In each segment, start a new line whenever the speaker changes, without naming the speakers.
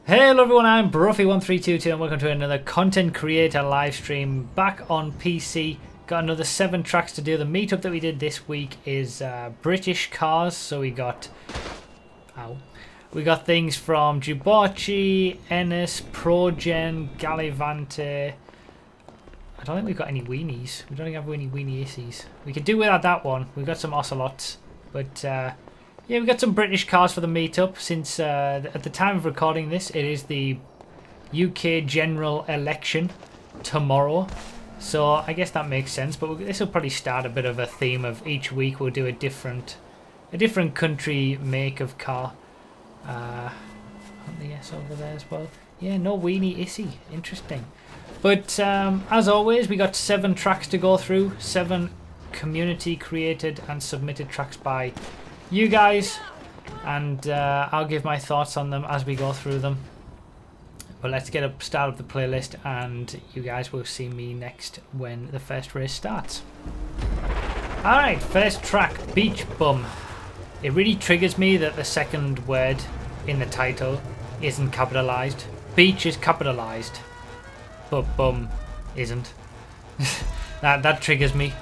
Hello everyone, I'm Broughy1322 and welcome to another content creator live stream back on PC. Got another 7 tracks to do. The meetup that we did this week is British cars, so we got things from Jubachi, Ennis, Progen, Gallivante. I don't think we've got any weenies. We don't have any weenie issies. We could do without that one. We've got some ocelots, but yeah, we got some British cars for the meetup. Since at the time of recording this, it is the UK general election tomorrow, so I guess that makes sense. But this will probably start a bit of a theme of each week we'll do a different country make of car. The S over there as well. Yeah, no weenie issy. Interesting. But as always, we got 7 tracks to go through. 7 community created and submitted tracks by you guys, and I'll give my thoughts on them as we go through them. But let's get a start of the playlist, and you guys will see me next when the first race starts. Alright, first track, Beach Bum. It really triggers me that the second word in the title isn't capitalized. Beach is capitalized, but bum isn't. that triggers me,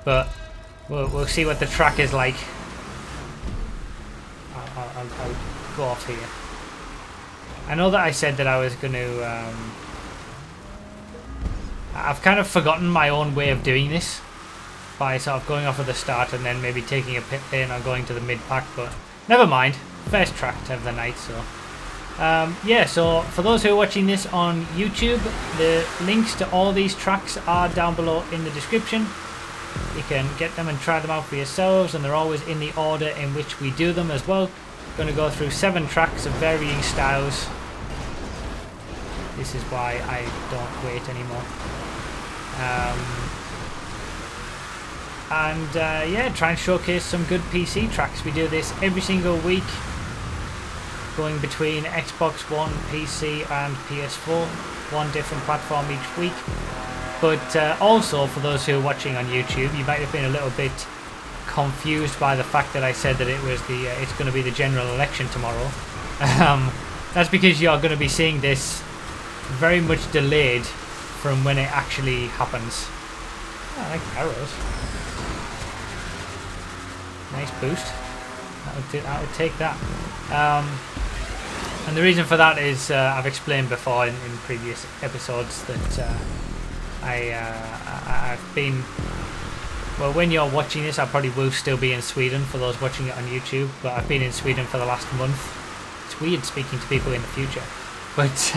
but we'll see what the track is like. I'll go off here. I know that I said that I was going to... I've kind of forgotten my own way of doing this by sort of going off at the start and then maybe taking a pit lane or going to the mid-pack, but never mind. First track of the night, so... yeah, so for those who are watching this on YouTube, the links to all these tracks are down below in the description. You can get them and try them out for yourselves, and they're always in the order in which we do them as well. Going to go through 7 tracks of varying styles. This is why I don't wait anymore. Yeah, try and showcase some good PC tracks. We do this every single week, going between Xbox One, PC and PS4, one different platform each week. But also, for those who are watching on YouTube, you might have been a little bit confused by the fact that I said that it was it's going to be the general election tomorrow. That's because you're going to be seeing this very much delayed from when it actually happens. Oh, I like arrows. Nice boost. I would take that. And the reason for that is I've explained before in previous episodes that I've been... Well, when you're watching this, I probably will still be in Sweden for those watching it on YouTube, but I've been in Sweden for the last month. It's weird speaking to people in the future. But,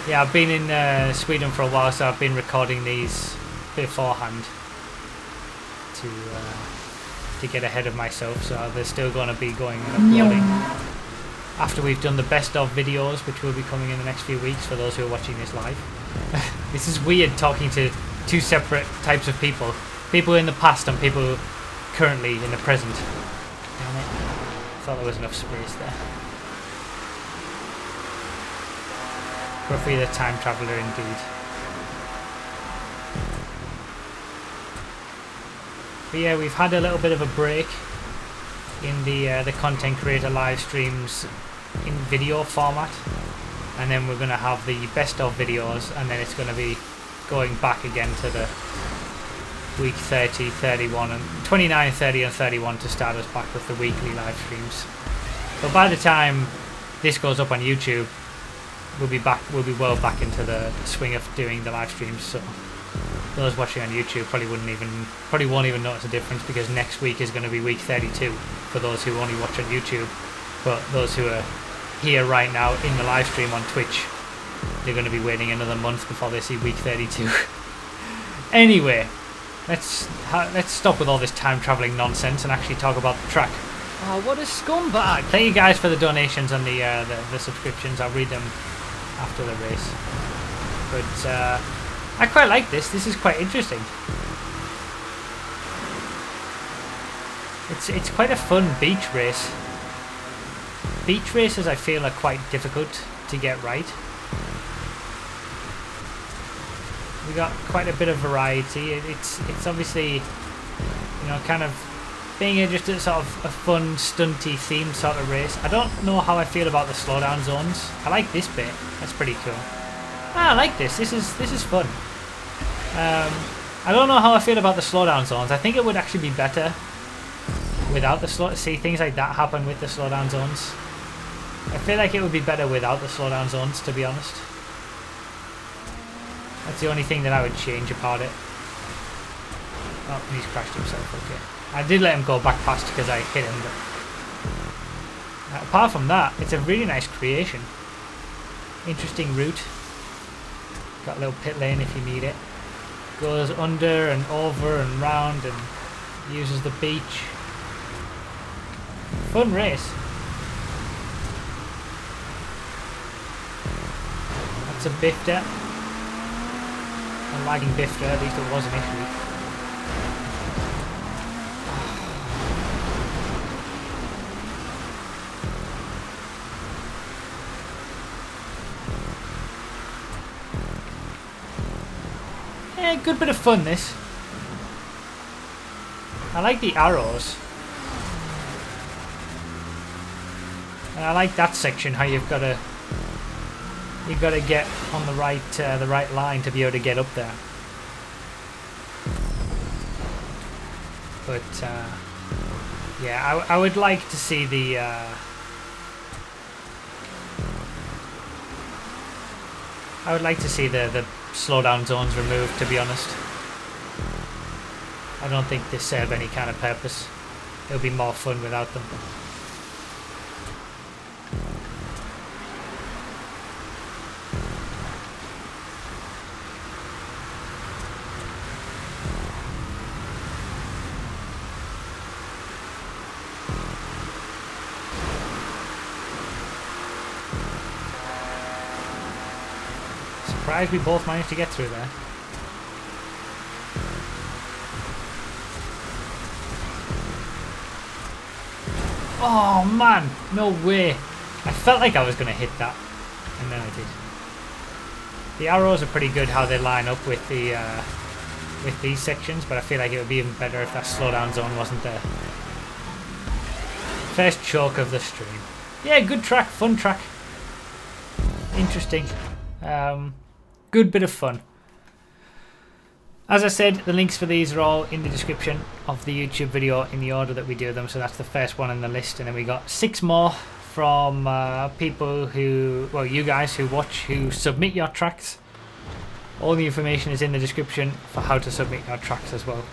yeah, I've been in Sweden for a while, so I've been recording these beforehand to get ahead of myself, so they're still going to be going and uploading after we've done the best of videos, which will be coming in the next few weeks for those who are watching this live. This is weird, talking to 2 separate types of people. People in the past and people currently in the present. Damn it. Thought there was enough space there. Roughly the time traveller indeed. But yeah, we've had a little bit of a break in the content creator live streams in video format, and then we're going to have the best of videos, and then it's going to be going back again to the week 30, 31 and 29, 30 and 31 to start us back with the weekly live streams. But by the time this goes up on YouTube, we'll be well back into the swing of doing the live streams, so those watching on YouTube probably won't even notice a difference, because next week is going to be week 32 for those who only watch on YouTube. But those who are here right now in the live stream on Twitch, they're going to be waiting another month before they see week 32. Anyway, let's stop with all this time travelling nonsense and actually talk about the track. Oh, what a scumbag! Thank you guys for the donations and the subscriptions. I'll read them after the race. But I quite like this. This is quite interesting. It's quite a fun beach race. Beach races, I feel, are quite difficult to get right. We got quite a bit of variety. It's obviously, you know, kind of being just a sort of a fun, stunty themed sort of race. I don't know how I feel about the slowdown zones. I like this bit. That's pretty cool. I like this. This is fun. I don't know how I feel about the slowdown zones. I think it would actually be better without the slow. See, things like that happen with the slowdown zones. I feel like it would be better without the slowdown zones, to be honest. That's the only thing that I would change about it. Oh, he's crashed himself, okay. I did let him go back past because I hit him, but apart from that, it's a really nice creation. Interesting route. Got a little pit lane if you need it. Goes under and over and round and uses the beach. Fun race. That's a Bifter. A lagging Bifter, at least it was initially. Yeah, good bit of fun this. I like the arrows. And I like that section, how you've got to get on the right line to be able to get up there. But yeah, I would like to see the I would like to see the slowdown zones removed, to be honest. I don't think they serve any kind of purpose. It'll be more fun without them. Surprised we both managed to get through there. Oh man, no way. I felt like I was going to hit that, and then I did. The arrows are pretty good how they line up with the with these sections, but I feel like it would be even better if that slowdown zone wasn't there. First choke of the stream. Yeah, good track, fun track. Interesting. Good bit of fun. As I said, the links for these are all in the description of the YouTube video in the order that we do them. So that's the first one on the list, and then we got 6 more from people who, well, you guys who watch, who submit your tracks. All the information is in the description for how to submit your tracks as well.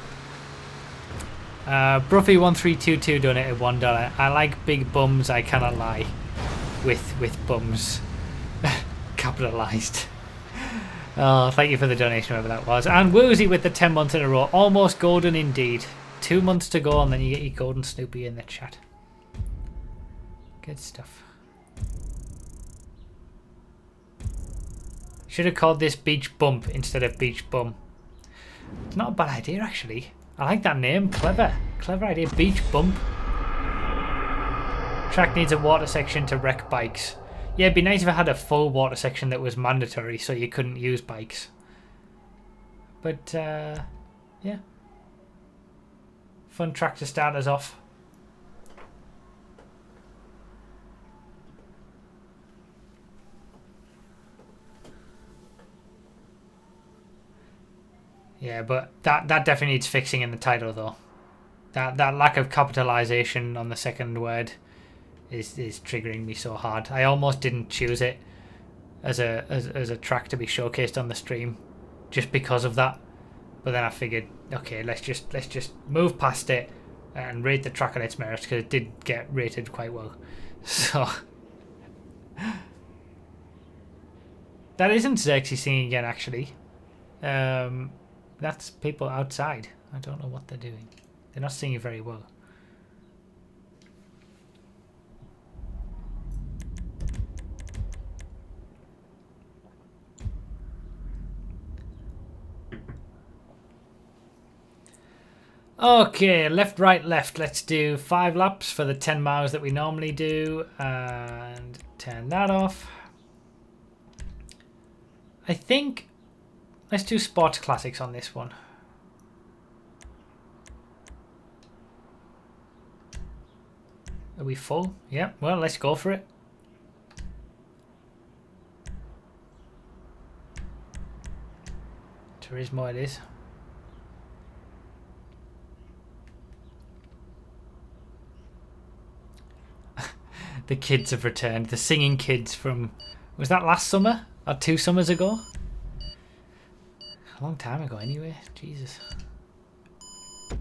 Bruffy1322 donated $1. I like big bums, I cannot lie. With bums. Capitalised. Oh, thank you for the donation, whoever that was. And Woozy with the 10 months in a row. Almost golden indeed. 2 months to go and then you get your golden Snoopy in the chat. Good stuff. Should have called this Beach Bump instead of Beach Bum. It's not a bad idea, actually. I like that name. Clever. Clever idea. Beach Bump. Track needs a water section to wreck bikes. Yeah, it'd be nice if I had a full water section that was mandatory so you couldn't use bikes. But, yeah. Fun track to start us off. Yeah, but that definitely needs fixing in the title, though. That lack of capitalization on the second word is triggering me so hard. I almost didn't choose it as a track to be showcased on the stream just because of that. But then I figured, okay, let's just move past it and rate the track on its merits, because it did get rated quite well. So that isn't Xerxes singing again, actually. That's people outside. I don't know what they're doing. They're not singing very well. Okay, left, right, left. Let's do 5 laps for the 10 miles that we normally do. And turn that off. I think let's do Sports Classics on this one. Are we full? Yeah, well, let's go for it. Turismo it is. The kids have returned. The singing kids from... Was that last summer? Or 2 summers ago? A long time ago anyway. Jesus.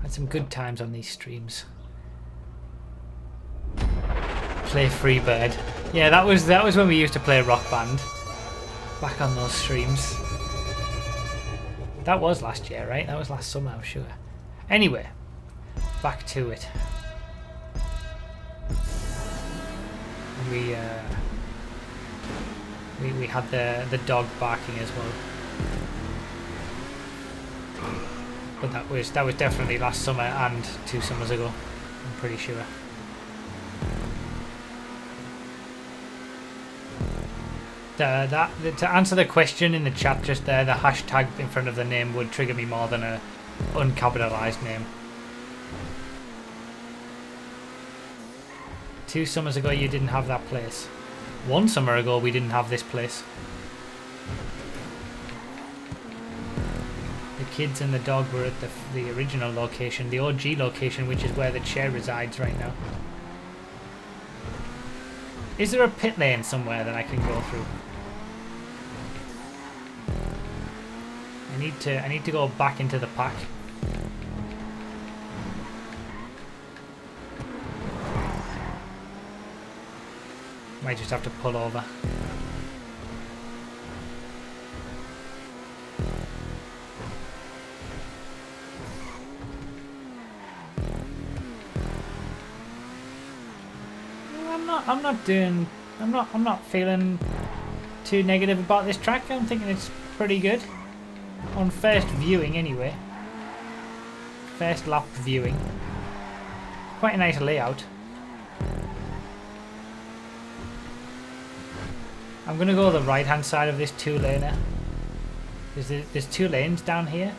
Had some good times on these streams. Play Freebird. Yeah, that was when we used to play Rock Band. Back on those streams. That was last year, right? That was last summer, I'm sure. Anyway, back to it. We had the dog barking as well. But that was definitely last summer and 2 summers ago, I'm pretty sure. To answer the question in the chat just there, the hashtag in front of the name would trigger me more than a uncapitalized name. 2 summers ago you didn't have that place. 1 summer ago we didn't have this place. The kids and the dog were at the original location, the OG location, which is where the chair resides right now. Is there a pit lane somewhere that I can go through? I need to go back into the pack. Might just have to pull over. I'm not feeling too negative about this track. I'm thinking it's pretty good. On first viewing anyway. First lap viewing. Quite a nice layout. I'm gonna go the right hand side of this 2-laner. There's 2 lanes down here.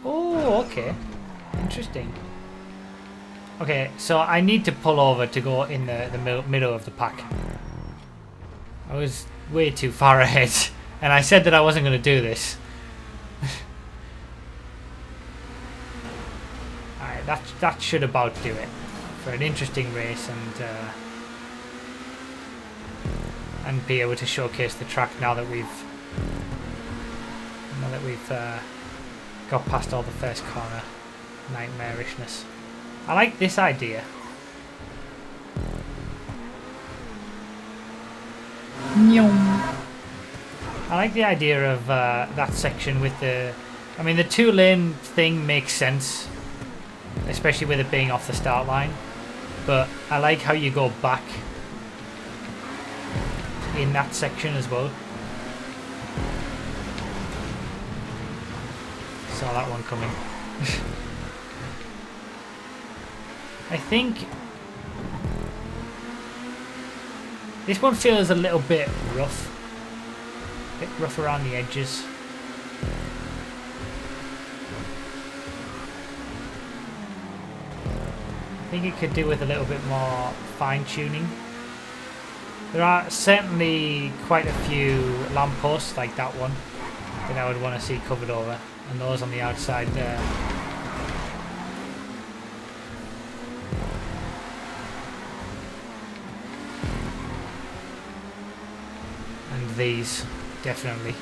Oh, okay. Interesting. Okay, so I need to pull over to go in the middle of the pack. I was way too far ahead, and I said that I wasn't going to do this. Alright, that should about do it for an interesting race and be able to showcase the track now that we've got past all the first corner nightmarishness. I like this idea. I like the idea of that section with the... I mean, the 2-lane thing makes sense, especially with it being off the start line. But I like how you go back in that section as well. Saw that one coming. I think this one feels a little bit rough. A bit rough around the edges. I think it could do with a little bit more fine-tuning. There are certainly quite a few lampposts like that one that I would want to see covered over, and those on the outside there. And these, definitely.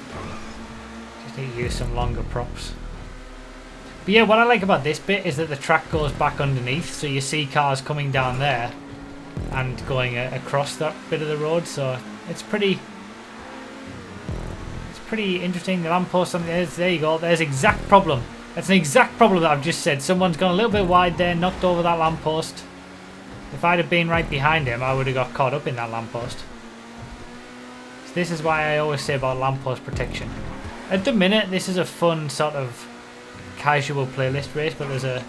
Just need to use some longer props. But yeah, what I like about this bit is that the track goes back underneath, so you see cars coming down there and going across that bit of the road, so it's pretty interesting. The lamppost on there you go. There's exact problem. That's an exact problem that I've just said. Someone's gone a little bit wide there, knocked over that lamppost. If I'd have been right behind him, I would have got caught up in that lamppost. So this is why I always say about lamppost protection. At the minute, this is a fun sort of casual playlist race, but there's a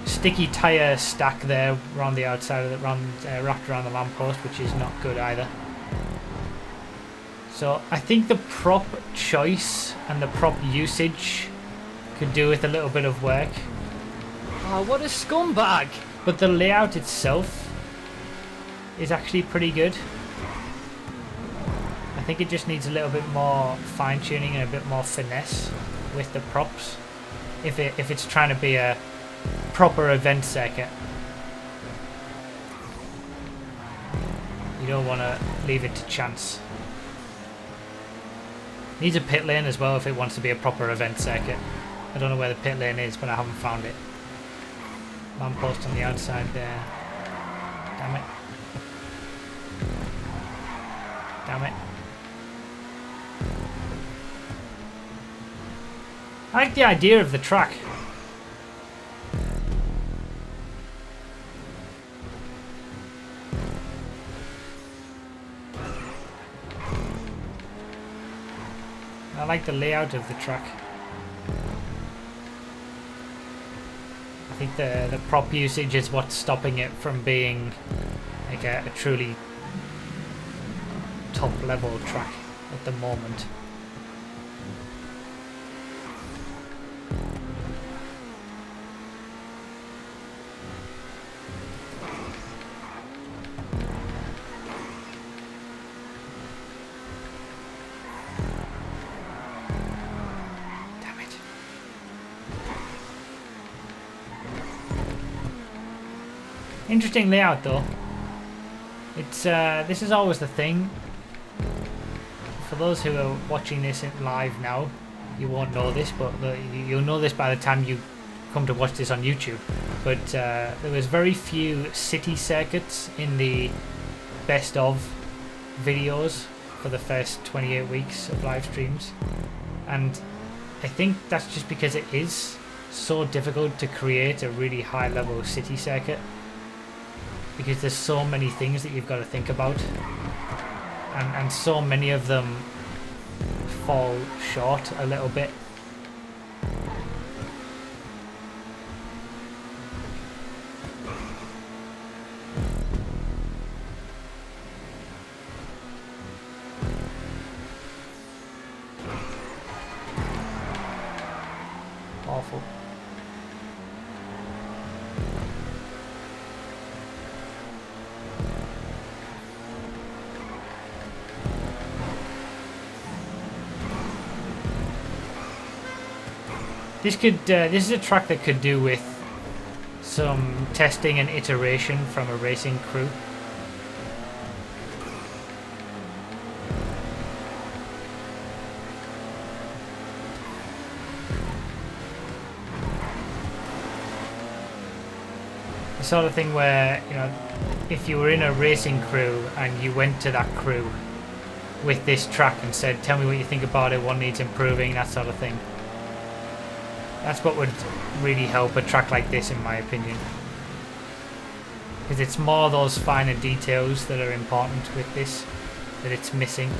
sticky tyre stack there around the outside of it, wrapped around the lamppost, which is not good either. So I think the prop choice and the prop usage could do with a little bit of work. Oh, what a scumbag! But the layout itself is actually pretty good. I think it just needs a little bit more fine-tuning and a bit more finesse with the props if it's trying to be a proper event circuit. You don't want to leave it to chance. Needs a pit lane as well if it wants to be a proper event circuit. I don't know where the pit lane is, but I haven't found it. Lamppost on the outside there. Damn it. Damn it. I like the idea of the track. I like the layout of the track. I think the prop usage is what's stopping it from being like a truly top level track at the moment. Interesting layout though. It's this is always the thing. For those who are watching this live now, you won't know this, but you'll know this by the time you come to watch this on YouTube. But there was very few city circuits in the best of videos for the first 28 weeks of live streams, and I think that's just because it is so difficult to create a really high level city circuit, because there's so many things that you've got to think about, and so many of them fall short a little bit. Awful. This is a track that could do with some testing and iteration from a racing crew. The sort of thing where, you know, if you were in a racing crew and you went to that crew with this track and said, tell me what you think about it, what needs improving, that sort of thing. That's what would really help a track like this, in my opinion. Because it's more those finer details that are important with this that it's missing.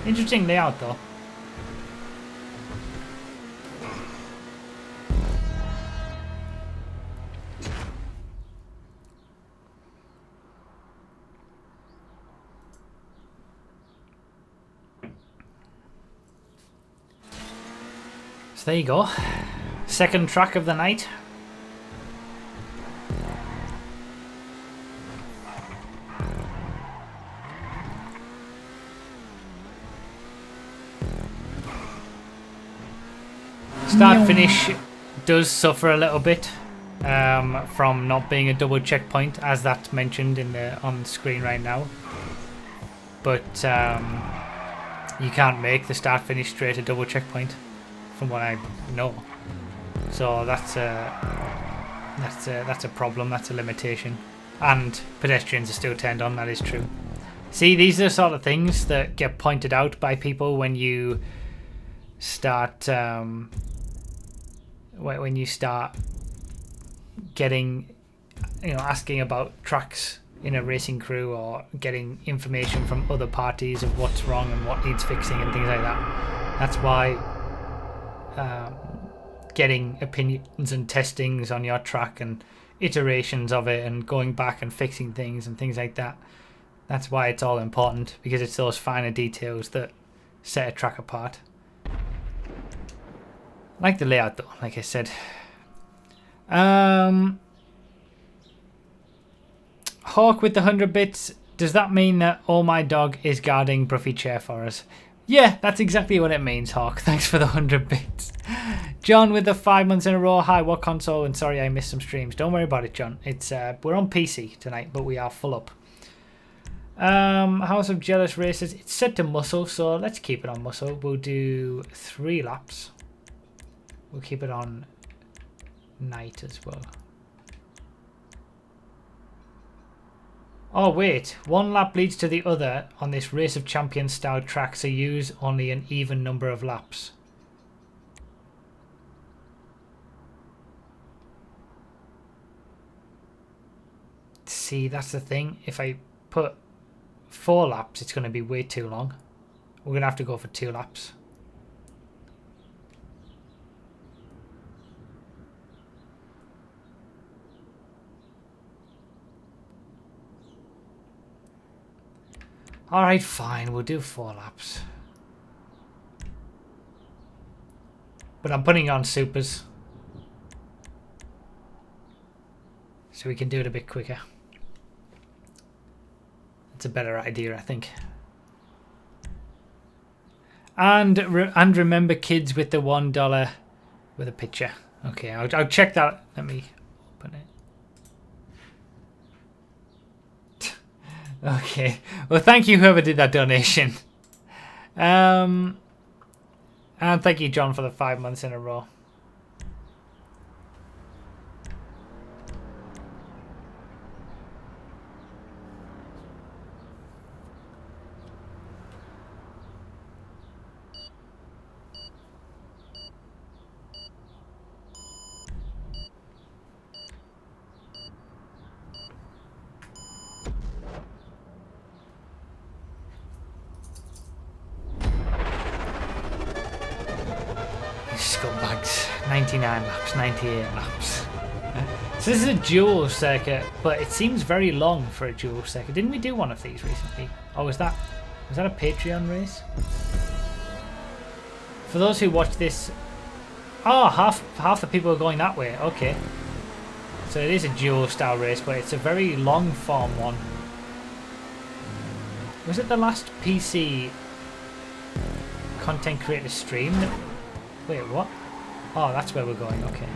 Interesting layout though. So there you go. Second track of the night. Start finish does suffer a little bit from not being a double checkpoint, as that's mentioned in on the screen right now. But you can't make the start finish straight a double checkpoint, from what I know. So that's a problem. That's a limitation. And pedestrians are still turned on. That is true. See, these are the sort of things that get pointed out by people when you start. When you start getting, you know, asking about tracks in a racing crew, or getting information from other parties of what's wrong and what needs fixing and things like that. That's why getting opinions and testings on your track and iterations of it and going back and fixing things and things like that, that's why it's all important, because it's those finer details that set a track apart. I like the layout though, like I said. Hawk with the 100 bits. Does that mean that Oh My Dog is guarding Bruffy Chair for us? Yeah, that's exactly what it means, Hawk. Thanks for the 100 bits. John with the 5 months in a row. Hi, what console? And sorry I missed some streams. Don't worry about it, John. It's we're on PC tonight, but we are full up. House of Jealous Races. It's set to muscle, so let's keep it on muscle. We'll do 3 laps. We'll keep it on night as well. Oh wait, 1 lap leads to the other on this Race of Champions style track, so use only an even number of laps. See, that's the thing. If I put 4 laps, it's going to be way too long. We're going to have to go for 2 laps. Alright, fine, we'll do 4 laps. But I'm putting on supers, so we can do it a bit quicker. It's a better idea, I think. And remember, kids, with the $1 with a picture. Okay, I'll check that. Let me open it. Okay, well, thank you whoever did that donation. And thank you, John, for the 5 months in a row. Scumbags. 99 laps, 98 laps. So this is a dual circuit, but it seems very long for a dual circuit. Didn't we do one of these recently? Oh, was that a Patreon race? For those who watch this, oh, half the people are going that way. Okay, so it is a dual style race, but it's a very long form one. Was it the last PC content creator stream that... Wait, what? Oh, that's where we're going. Okay.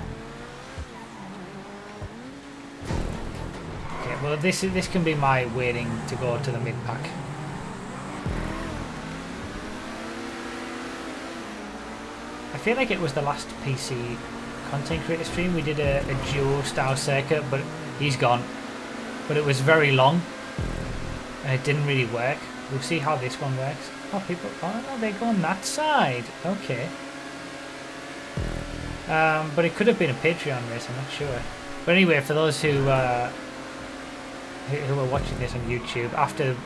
Okay. Well, this can be my waiting to go to the mid pack. I feel like it was the last PC content creator stream. We did a duo style circuit, but he's gone. But it was very long, and it didn't really work. We'll see how this one works. Oh, people! Oh no, they go on that side. Okay. But it could have been a Patreon race, I'm not sure. But anyway, for those who are watching this on YouTube,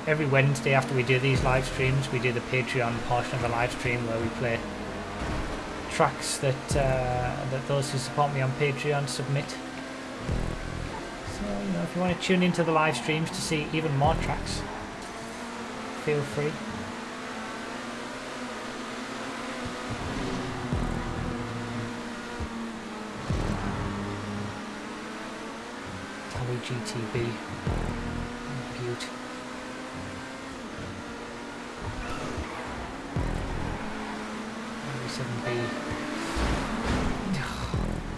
every Wednesday after we do these live streams, we do the Patreon portion of the live stream where we play tracks that those who support me on Patreon submit. So, you know, if you want to tune into the live streams to see even more tracks, feel free. GTB Butte.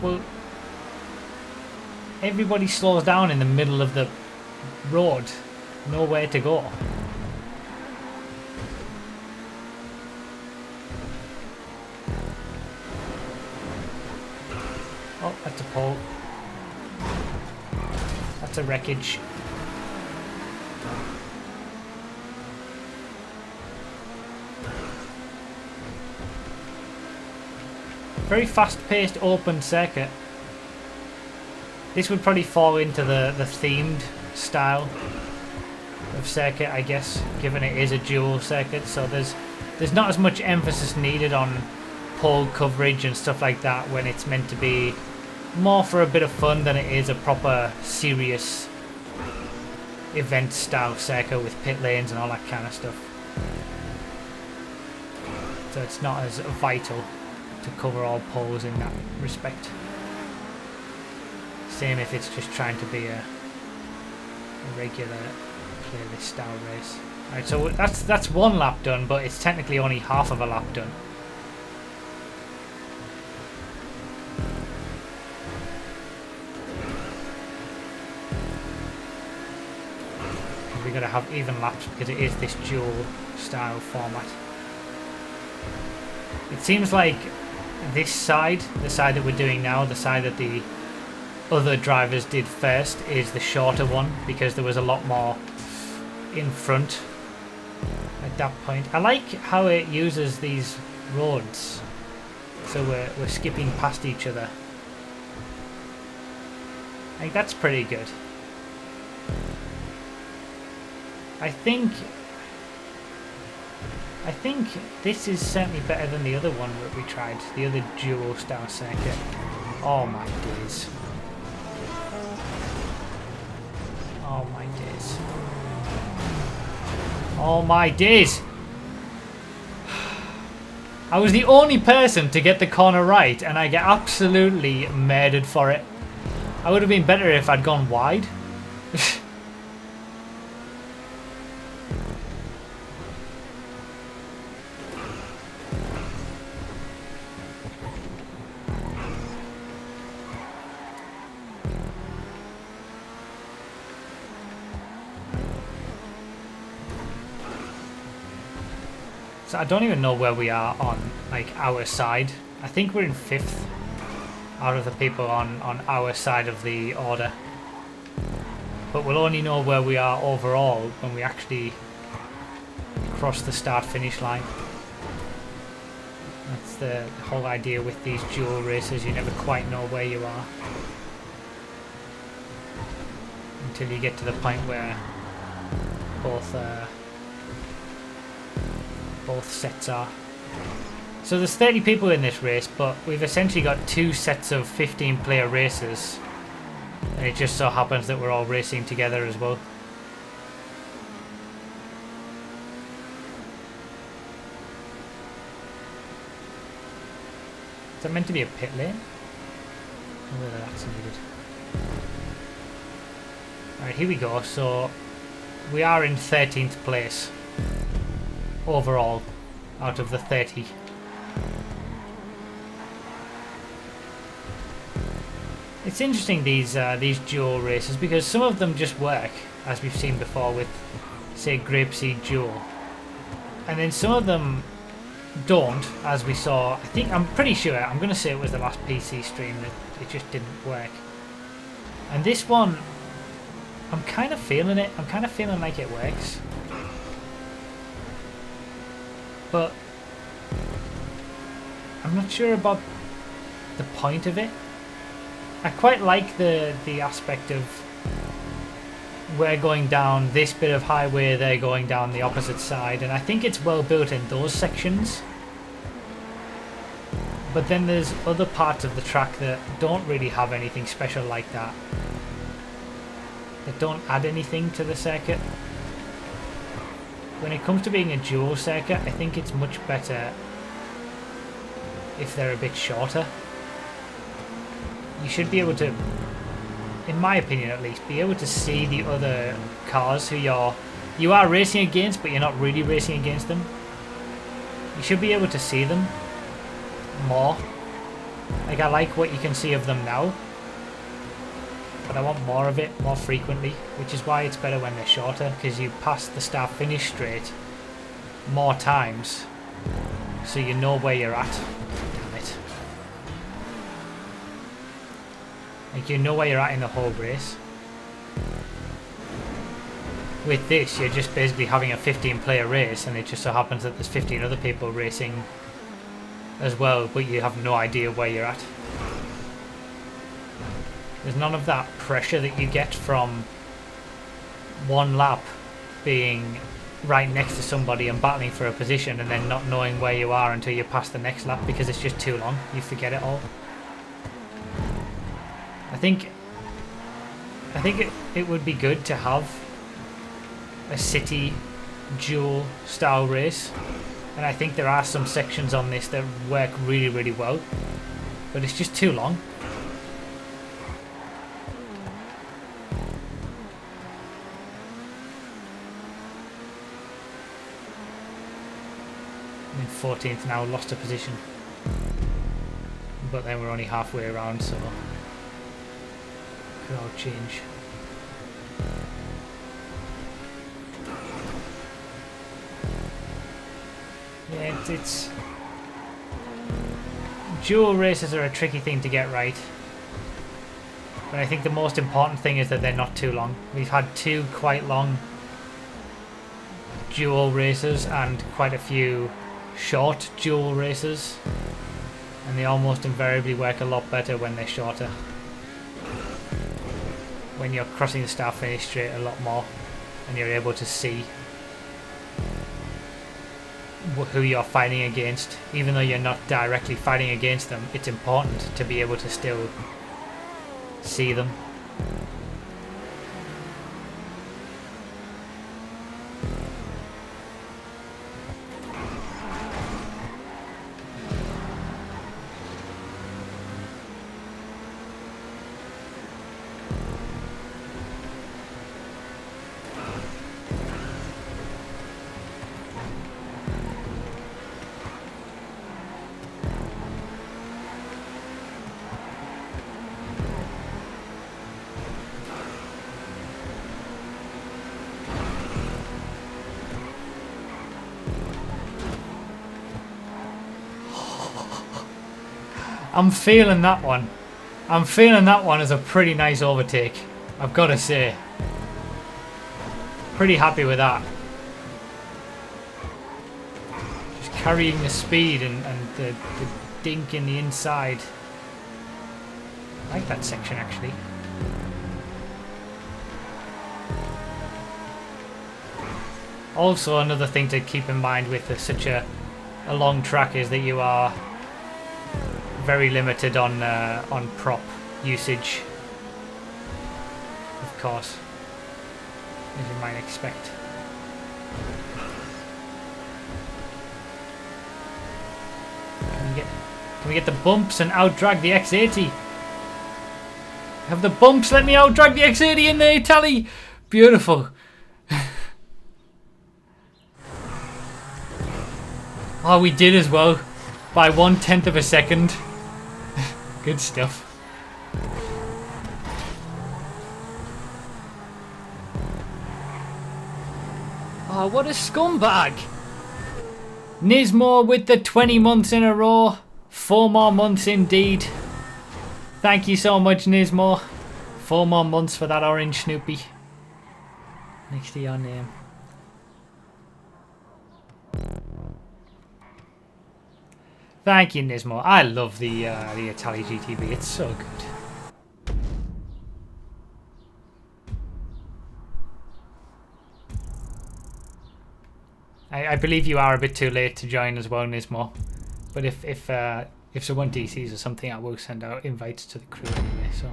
Well, everybody slows down in the middle of the road, nowhere to go. Oh, that's a pole. That's a wreckage. Very fast-paced open circuit. This would probably fall into the themed style of circuit, I guess, given it is a dual circuit. So there's not as much emphasis needed on pole coverage and stuff like that when it's meant to be more for a bit of fun than it is a proper serious event style circuit with pit lanes and all that kind of stuff. So it's not as vital to cover all poles in that respect. Same if it's just trying to be a regular playlist style race. Alright, so that's one lap done, but it's technically only half of a lap done. We've got to have even laps because it is this dual style format. It seems like this side, the side that we're doing now, the side that the other drivers did first, is the shorter one because there was a lot more in front at that point. I like how it uses these roads, so we're skipping past each other. I think that's pretty good. I think this is certainly better than the other one that we tried, the other dual style circuit. Oh my days. Oh my days. Oh my days! I was the only person to get the corner right and I get absolutely murdered for it. I would have been better if I'd gone wide. So I don't even know where we are on like our side. I think we're in 5th out of the people on our side of the order. But we'll only know where we are overall when we actually cross the start finish line. That's the whole idea with these dual races, you never quite know where you are until you get to the point where both sets are. So there's 30 people in this race, but we've essentially got 2 sets of 15 player races, and it just so happens that we're all racing together as well. Is that meant to be a pit lane? Or whether that's needed. Alright, here we go. So we are in 13th place overall out of the 30. It's interesting these dual races because some of them just work, as we've seen before with, say, Grapeseed Dual, and then some of them don't, as we saw. I'm pretty sure, I'm going to say it was the last PC stream that it just didn't work. And this one, I'm kind of feeling it. I'm kind of feeling like it works. But I'm not sure about the point of it. I quite like the aspect of we're going down this bit of highway, they're going down the opposite side, and I think it's well built in those sections. But then there's other parts of the track that don't really have anything special like that. That don't add anything to the circuit. When it comes to being a dual circuit, I think it's much better if they're a bit shorter. You should be able to, in my opinion at least, be able to see the other cars who you are racing against, but you're not really racing against them. You should be able to see them more. Like, I like what you can see of them now, but I want more of it, more frequently, which is why it's better when they're shorter, because you pass the start finish straight more times, so you know where you're at. Damn it. Like, you know where you're at in the whole race. With this, you're just basically having a 15-player race, and it just so happens that there's 15 other people racing as well, but you have no idea where you're at. There's none of that pressure that you get from one lap being right next to somebody and battling for a position and then not knowing where you are until you pass the next lap because it's just too long. You forget it all. I think it would be good to have a city duel style race, and I think there are some sections on this that work really, really well, but it's just too long. I'm in 14th now, lost a position, but then we're only halfway around, so could all change. Yeah, it's dual races are a tricky thing to get right, but I think the most important thing is that they're not too long. We've had 2 quite long dual races and quite a few short dual races, and they almost invariably work a lot better when they're shorter, when you're crossing the start finish straight a lot more and you're able to see who you're fighting against. Even though you're not directly fighting against them, it's important to be able to still see them. I'm feeling that one. I'm feeling that one as a pretty nice overtake, I've got to say. Pretty happy with that. Just carrying the speed and the dink in the inside. I like that section actually. Also, another thing to keep in mind with such a long track is that you are very limited on prop usage, of course, as you might expect. Can we get the bumps and out-drag the X80? Have the bumps let me out-drag the X80 in the Italy? Beautiful. Oh, we did as well, by 1/10 of a second. Good stuff. Oh, what a scumbag! Nismo with the 20 months in a row. 4 more months indeed. Thank you so much, Nismo. 4 more months for that orange Snoopy next to your name. Thank you, Nismo. I love the Italy GTB. It's so good. I believe you are a bit too late to join as well, Nismo. But if someone DCs or something, I will send out invites to the crew anyway. So.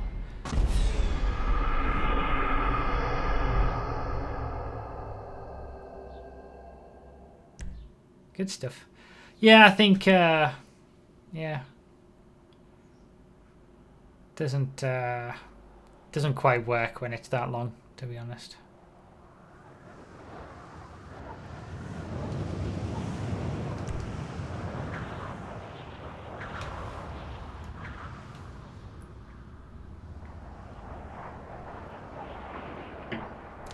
Good stuff. Yeah, I think, yeah. Doesn't quite work when it's that long, to be honest.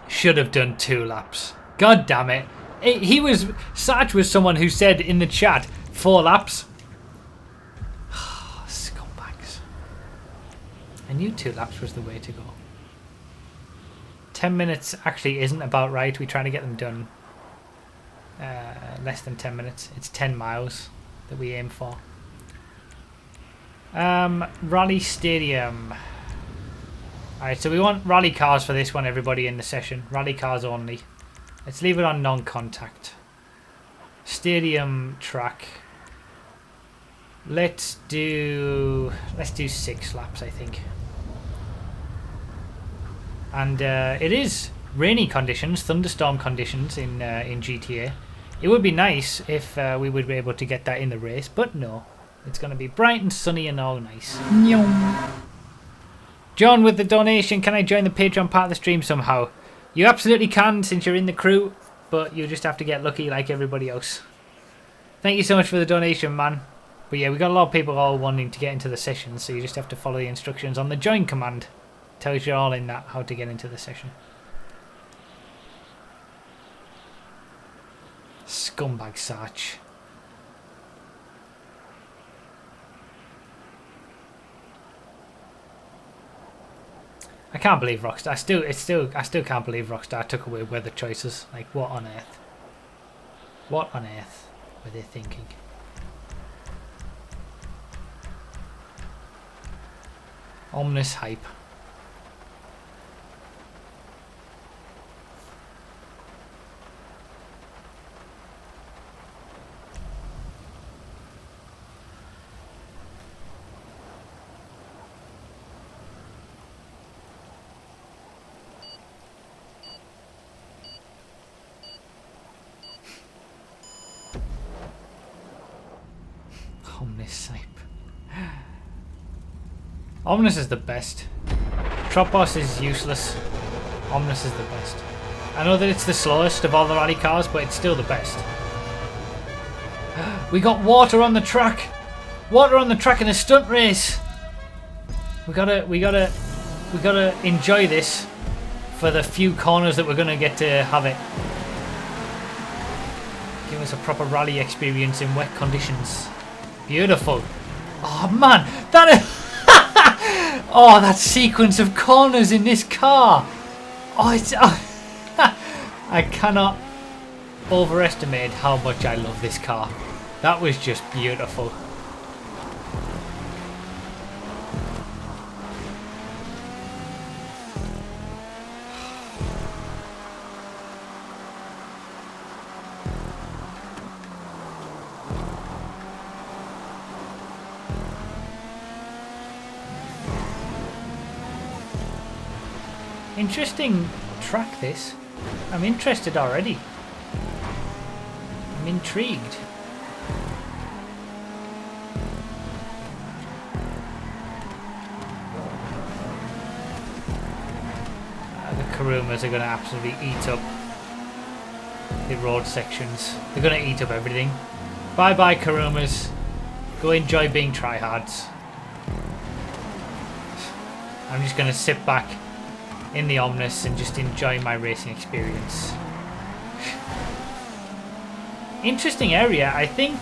Should have done 2 laps. God damn it. Sarge was someone who said in the chat 4 laps. Scumbags. I knew 2 laps was the way to go. 10 minutes actually isn't about right. We try to get them done less than 10 minutes. It's 10 miles that we aim for. Rally Stadium. Alright, so we want rally cars for this one, everybody in the session. Rally cars only. Let's leave it on non-contact. Stadium track. Let's do 6 laps, I think. And it is rainy conditions, thunderstorm conditions in GTA. It would be nice if we would be able to get that in the race, but no. It's going to be bright and sunny and all nice. John with the donation, can I join the Patreon part of the stream somehow? You absolutely can since you're in the crew, but you just have to get lucky like everybody else. Thank you so much for the donation, man. But yeah, we got a lot of people all wanting to get into the session, so you just have to follow the instructions on the join command. Tells you all in that how to get into the session. Scumbag Sarch. I can't believe Rockstar. I still can't believe Rockstar took away weather choices. Like, what on earth? What on earth were they thinking? Ominous hype. Ominous hype. Ominous is the best. Tropos is useless. Ominous is the best. I know that it's the slowest of all the rally cars, but it's still the best. We got water on the track. Water on the track in a stunt race. We gotta enjoy this for the few corners that we're gonna get to have it. Give us a proper rally experience in wet conditions. Beautiful. Oh man, oh, that sequence of corners in this car. Oh, it's I cannot overestimate how much I love this car. That was just beautiful. Interesting track this. I'm interested already. I'm intrigued. The Kurumas are going to absolutely eat up the road sections. They're going to eat up everything. Bye bye Kurumas. Go enjoy being tryhards. I'm just going to sit back in the Omnis and just enjoy my racing experience. Interesting area. I think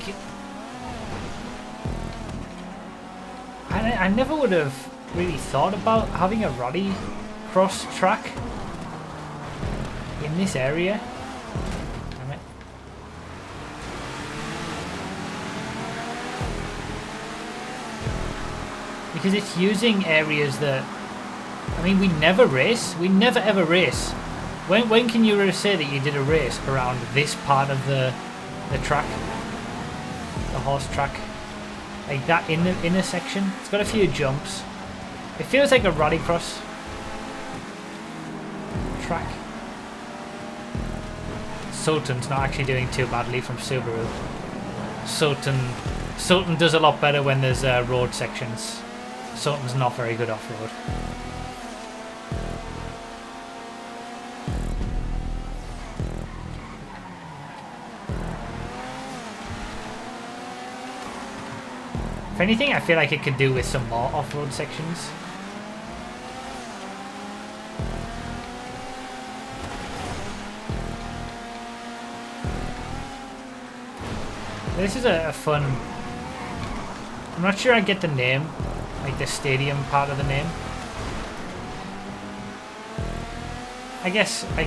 I never would have really thought about having a rally cross track in this area. Damn it. Because it's using areas that, I mean, we never race. We never ever race. When can you say that you did a race around this part of the track? The horse track? Like that in the inner section? It's got a few jumps. It feels like a rallycross track. Sultan's not actually doing too badly from Subaru. Sultan does a lot better when there's road sections. Sultan's not very good off-road. If anything, I feel like it could do with some more off-road sections. This is a fun... I'm not sure I get the name, like the stadium part of the name. I guess you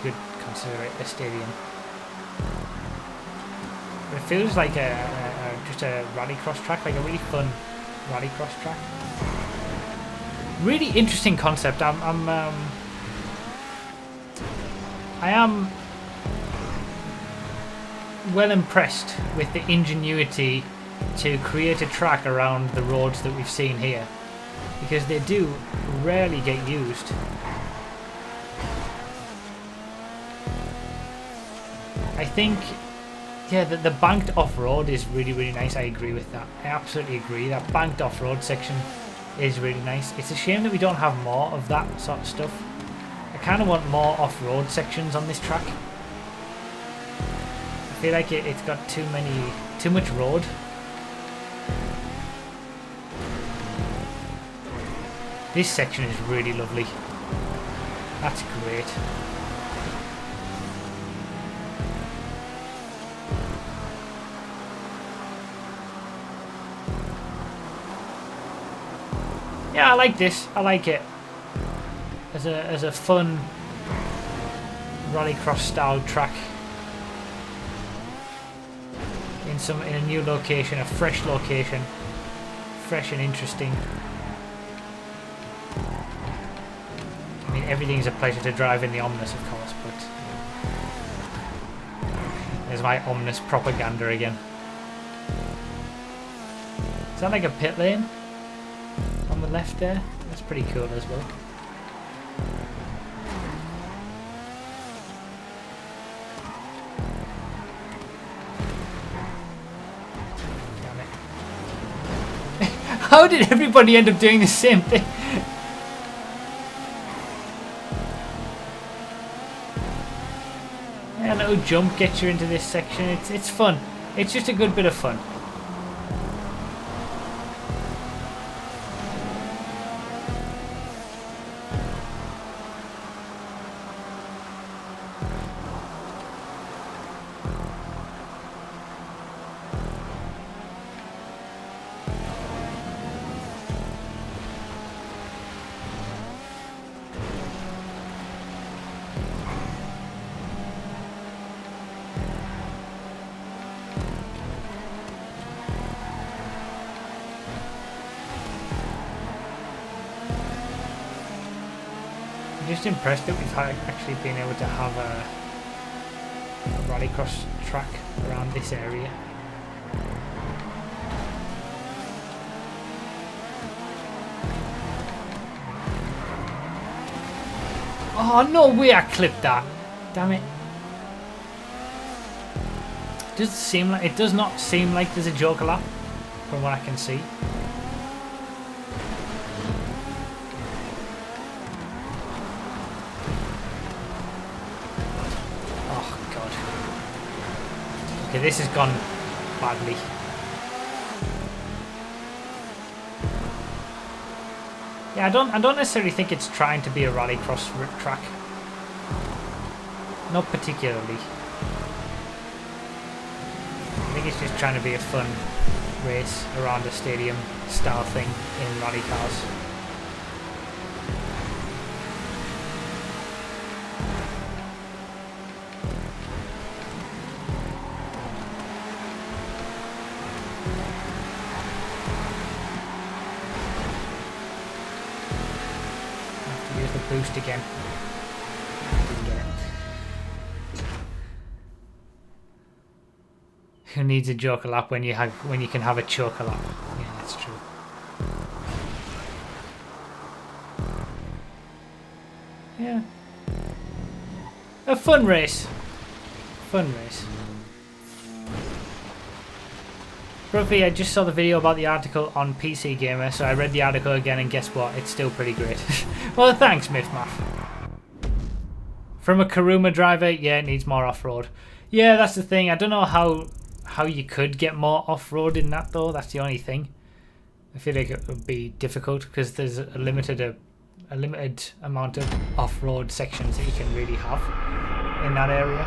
could consider it a stadium. But it feels like just a rallycross track, like a really fun rallycross track. Really interesting concept. I I am well impressed with the ingenuity to create a track around the roads that we've seen here, because they do rarely get used. I think, yeah, the banked off-road is really nice. I agree with that. I absolutely agree. That banked off-road section is really nice. It's a shame that we don't have more of that sort of stuff. I kind of want more off-road sections on this track. I feel like it's got too much road. This section is really lovely. That's great. Yeah, I like this. I like it as a fun rallycross style track in a new location, a fresh location, fresh and interesting. I mean, everything's a pleasure to drive in the Omnis, of course, but there's my Omnis propaganda again. Is that like a pit lane? On the left there, that's pretty cool as well. Damn it. How did everybody end up doing the same thing? Yeah, a little jump gets you into this section. It's fun. It's just a good bit of fun. I'm just impressed that we've actually been able to have a rallycross track around this area. Oh, no way I clipped that. Damn it. It does not seem like there's a joker lap from what I can see. Okay, this has gone badly. Yeah, I don't necessarily think it's trying to be a rallycross track. Not particularly. I think it's just trying to be a fun race around a stadium style thing in rally cars. Boost again. Didn't get it. Who needs a joker lap when you can have a choker lap? Yeah, that's true. Yeah. A fun race. Fun race. Roughly, I just saw the video about the article on PC Gamer, so I read the article again, and guess what? It's still pretty great. Well, thanks, Mifmath. From a Karuma driver, yeah, it needs more off-road. Yeah, that's the thing. I don't know how you could get more off-road in that, though. That's the only thing. I feel like it would be difficult because there's a limited amount of off-road sections that you can really have in that area.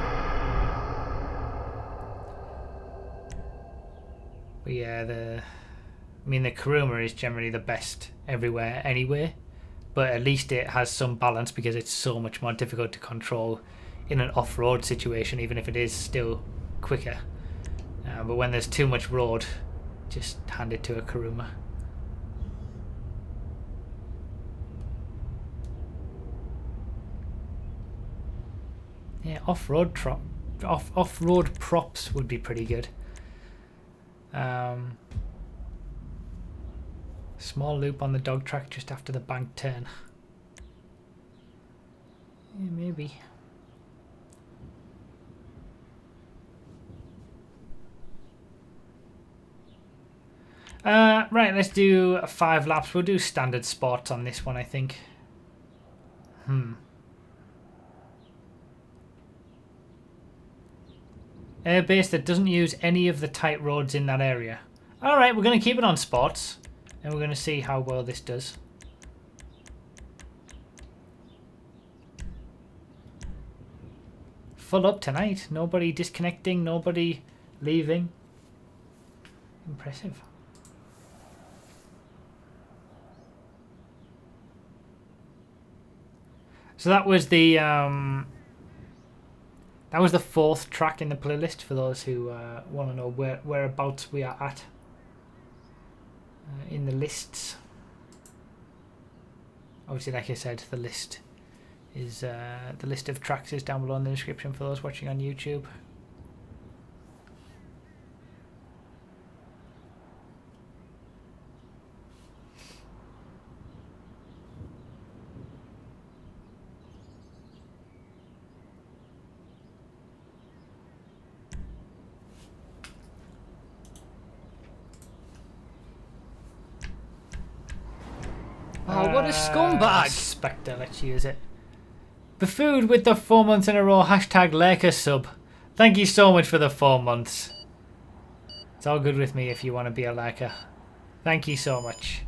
But yeah, the Karuma is generally the best everywhere anyway, but at least it has some balance because it's so much more difficult to control in an off-road situation, even if it is still quicker. But when there's too much road, just hand it to a Karuma. Yeah, off-road props would be pretty good. Small loop on the dog track just after the bank turn. Yeah, maybe. Right, let's do 5 laps. We'll do standard sports on this one, I think. Airbase that doesn't use any of the tight roads in that area. Alright, we're going to keep it on sports. And we're going to see how well this does. Full up tonight. Nobody disconnecting, nobody leaving. Impressive. So that was the 4th track in the playlist for those who want to know whereabouts we are at in the lists. Obviously, like I said, the list is the list of tracks is down below in the description for those watching on YouTube.
Oh, what a scumbag!
Spectre, let's use it. Buffood with the 4 months in a row, hashtag Laker sub. Thank you so much for the 4 months. It's all good with me if you want to be a Laker. Thank you so much.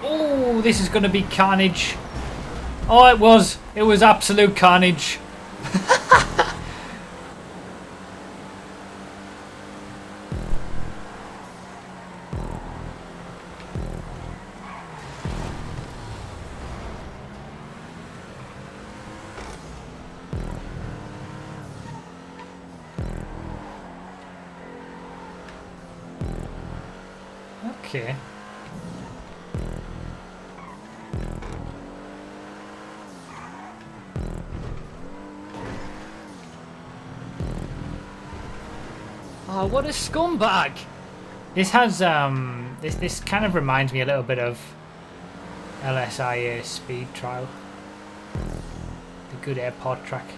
Oh, this is going to be carnage. Oh, it was. It was absolute carnage. Okay.
Oh, what a scumbag!
This has this kind of reminds me a little bit of LSIA Speed Trial, the good airport track.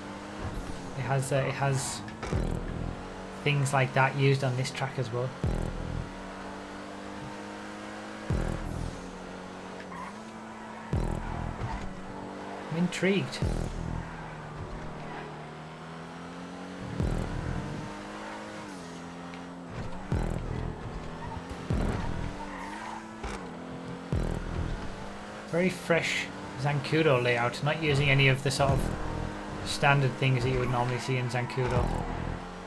It has things like that used on this track as well. I'm intrigued. Very fresh Zancudo layout, not using any of the sort of standard things that you would normally see in Zancudo.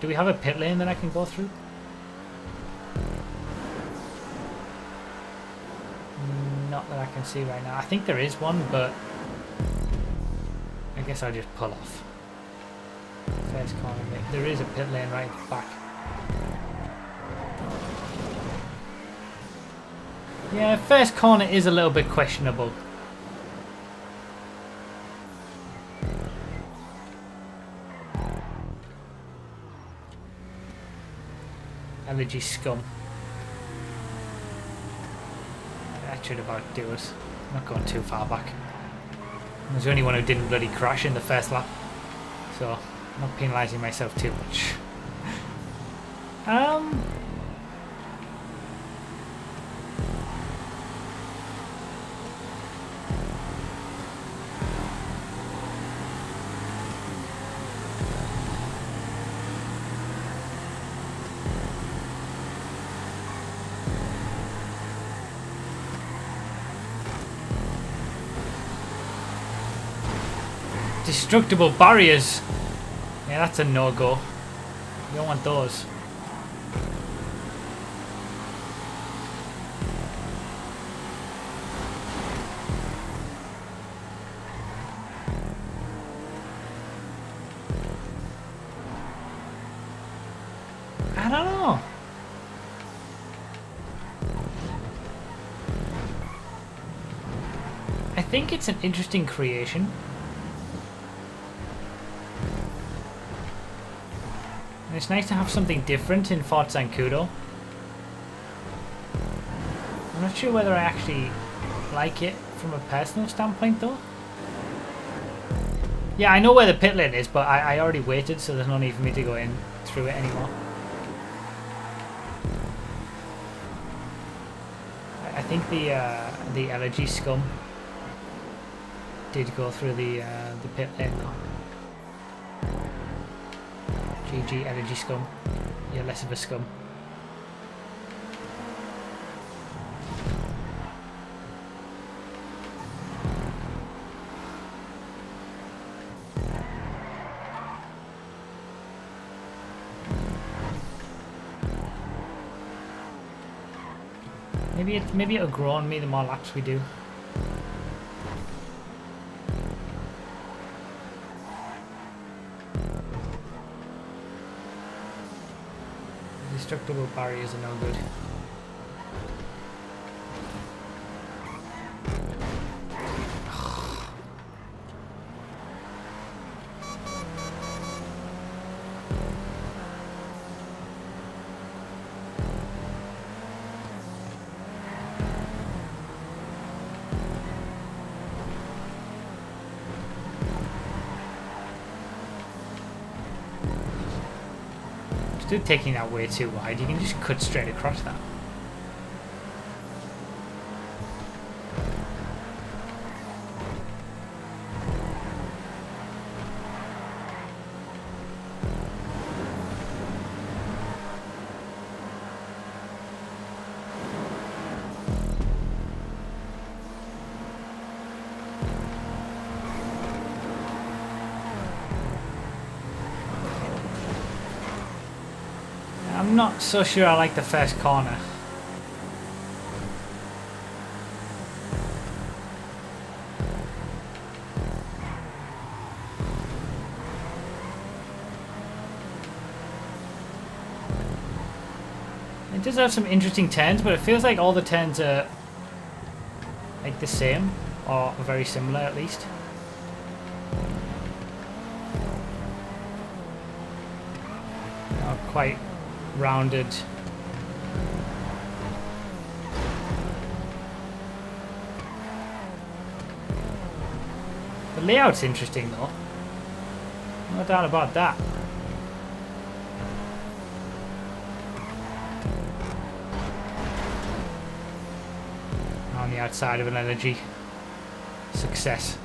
Do we have a pit lane that I can go through? Not that I can see right now. I think there is one, but I guess I'll just pull off. First corner, there is a pit lane right at the back. Yeah, first corner is a little bit questionable. Elegy scum. That should about do it. I'm not going too far back. I was the only one who didn't bloody crash in the first lap. So, I'm not penalising myself too much. Destructible barriers. Yeah, that's a no-go. You don't want those. I don't know. I think it's an interesting creation. And it's nice to have something different in Fort Zancudo. I'm not sure whether I actually like it from a personal standpoint though. Yeah, I know where the pit lane is, but I already waited, so there's no need for me to go in through it anymore. I think the Elegy Scum did go through the pit lane though. GG Elegy Scum. You're less of a scum. Maybe it'll grow on me the more laps we do. Destructible barriers are no good. Instead of taking that way too wide, you can just cut straight across that. I'm not so sure I like the first corner. It does have some interesting turns, but it feels like all the turns are like the same, or very similar at least. Not quite rounded. The layout's interesting though. No doubt about that. On the outside of an Energy. Success.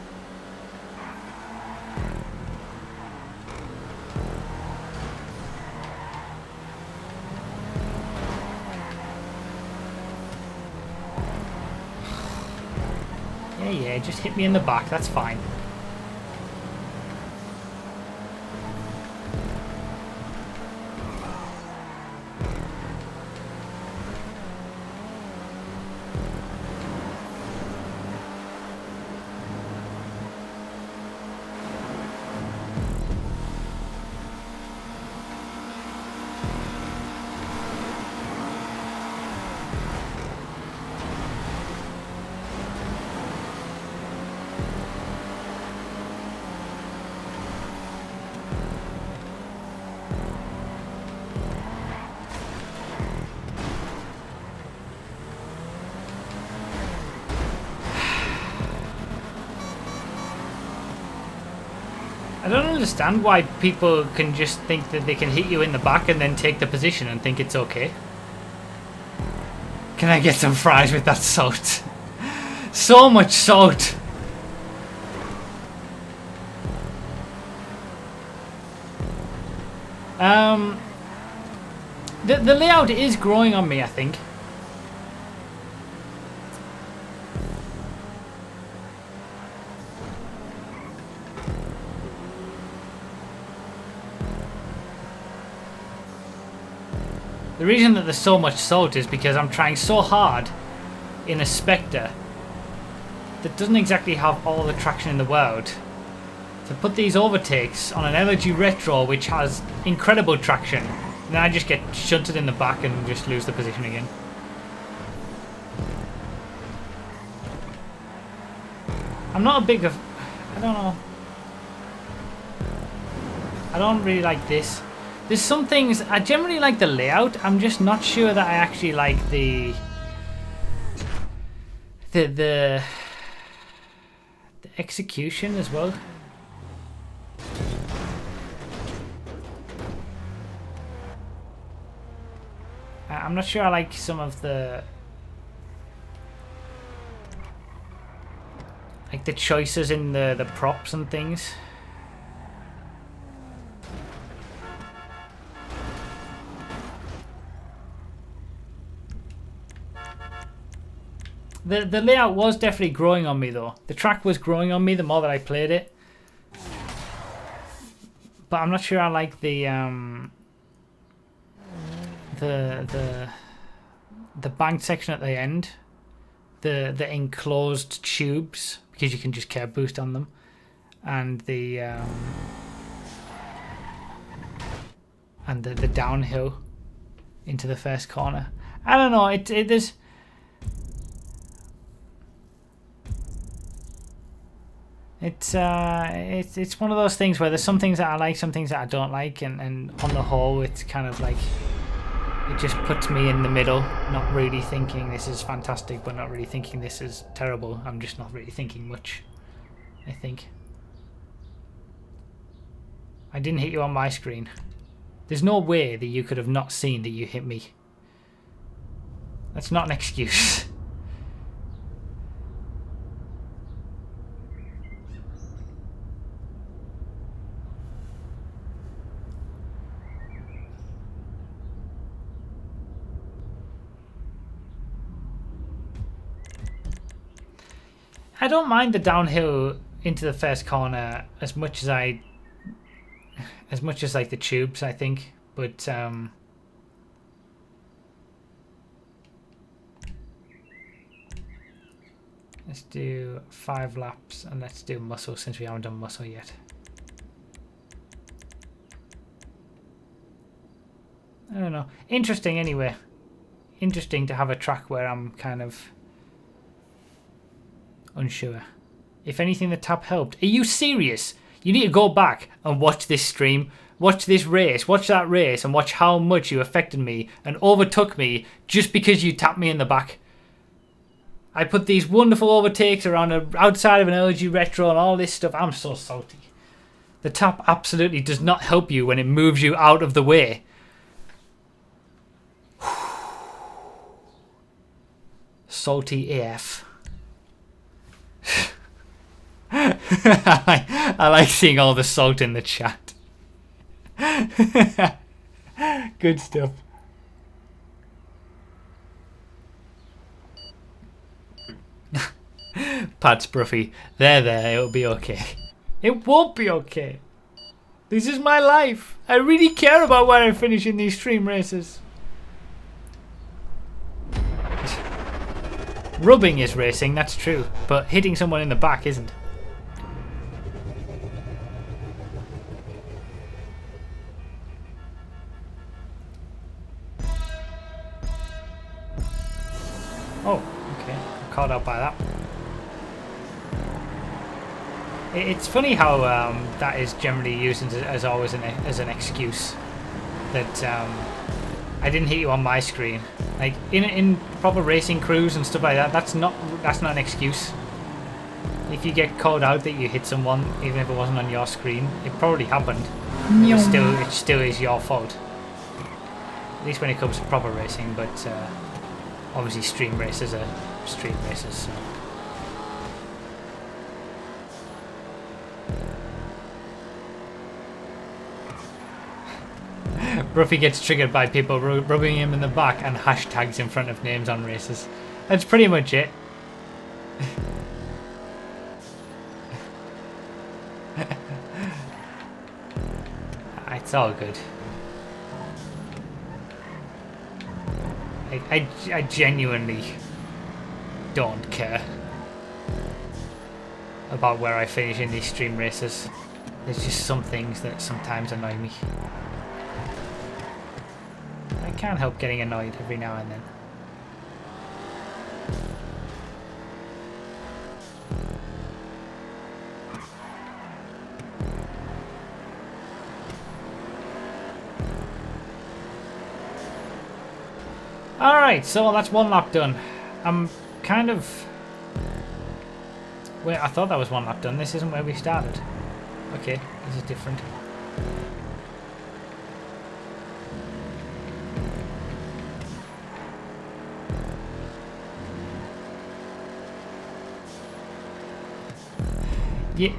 Yeah, just hit me in the back, that's fine. I don't understand why people can just think that they can hit you in the back and then take the position and think it's okay. Can I get some fries with that salt? So much salt! The layout is growing on me, I think. The reason that there's so much salt is because I'm trying so hard in a Spectre that doesn't exactly have all the traction in the world to put these overtakes on an Elegy Retro which has incredible traction. And then I just get shunted in the back and just lose the position again. I'm not a big of... I don't know. I don't really like this. There's some things... I generally like the layout. I'm just not sure that I actually like the execution as well. I'm not sure I like some of the... like the choices in the props and things. The layout was definitely growing on me though. The track was growing on me the more that I played it. But I'm not sure I like the banked section at the end. The enclosed tubes, because you can just curb boost on them. And the downhill into the first corner. I don't know, there's... It's one of those things where there's some things that I like, some things that I don't like, and on the whole it's kind of like it just puts me in the middle, not really thinking this is fantastic but not really thinking this is terrible. I'm just not really thinking much, I think. I didn't hit you on my screen. There's no way that you could have not seen that you hit me. That's not an excuse. I don't mind the downhill into the first corner as much as like the tubes, I think, but let's do 5 laps and let's do muscle since we haven't done muscle yet. I don't know. Interesting anyway. Interesting to have a track where I'm kind of unsure. If anything, the tap helped. Are you serious? You need to go back and watch this stream, watch this race, watch that race, and watch how much you affected me and overtook me just because you tapped me in the back. I put these wonderful overtakes around outside of an LG Retro and all this stuff. I'm so salty. The tap absolutely does not help you when it moves you out of the way. Salty AF. I like seeing all the salt in the chat. Good stuff. Pat Spruffy, there, it'll be okay. It won't be okay. This is my life. I really care about where I finish in these stream races. Rubbing is racing, that's true, but hitting someone in the back isn't. Oh, okay. I'm caught out by that. It's funny how that is generally used as always as an excuse that I didn't hit you on my screen. Like in proper racing crews and stuff like that, that's not an excuse. If you get called out that you hit someone, even if it wasn't on your screen, it probably happened. It still is your fault. At least when it comes to proper racing, but obviously stream races are stream races. So. Ruffy gets triggered by people rubbing him in the back and hashtags in front of names on races. That's pretty much it. It's all good. I genuinely don't care about where I finish in these stream races. There's just some things that sometimes annoy me. I can't help getting annoyed every now and then. Alright, so that's one lap done. I'm kind of... Wait, I thought that was one lap done. This isn't where we started. Okay, this is different. Yeah,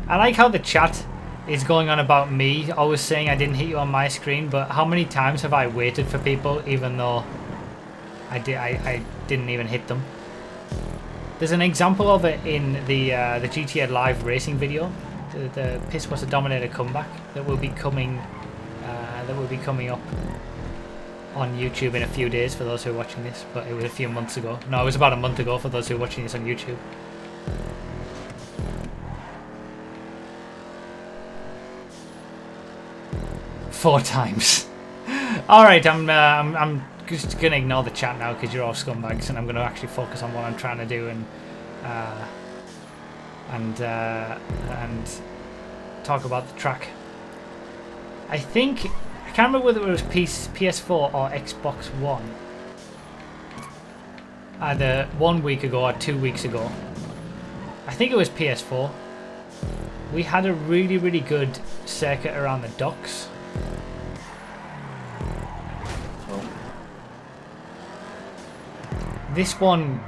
I like how the chat is going on about me always saying I didn't hit you on my screen, but how many times have I waited for people even though I didn't even hit them? There's an example of it in the GTA Live racing video, the Piss Was a Dominator comeback that will be coming up on YouTube in a few days for those who are watching this. But it was a few months ago. No, it was about a month ago for those who are watching this on YouTube. Four times. All right, I'm just gonna ignore the chat now because you're all scumbags, and I'm gonna actually focus on what I'm trying to do and talk about the track. I can't remember whether it was PS4 or Xbox One. Either 1 week ago or 2 weeks ago. I think it was PS4. We had a really, really good circuit around the docks. This one,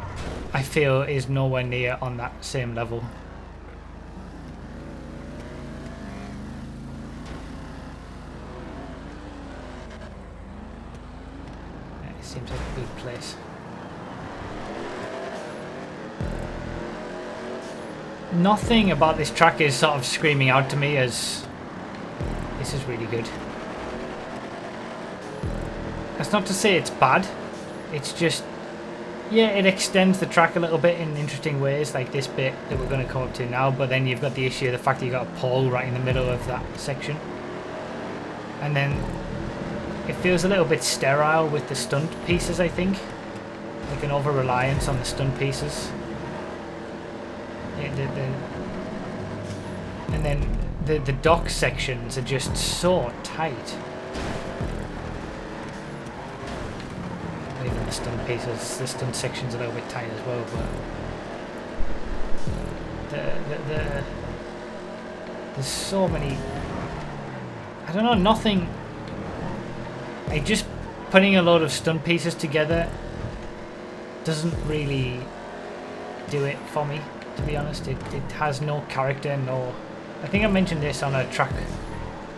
I feel, is nowhere near on that same level. Yeah, it seems like a good place. Nothing about this track is sort of screaming out to me as this is really good. That's not to say it's bad. It's just, yeah, it extends the track a little bit in interesting ways, like this bit that we're going to come up to now, but then you've got the issue of the fact that you've got a pole right in the middle of that section. And then it feels a little bit sterile with the stunt pieces, I think. Like an over-reliance on the stunt pieces. And then the dock sections are just so tight. Even the stunt pieces, the stunt section's a little bit tight as well, but there's so many. I don't know, nothing. Just putting a load of stunt pieces together doesn't really do it for me, to be honest. It has no character, no. I think I mentioned this on a track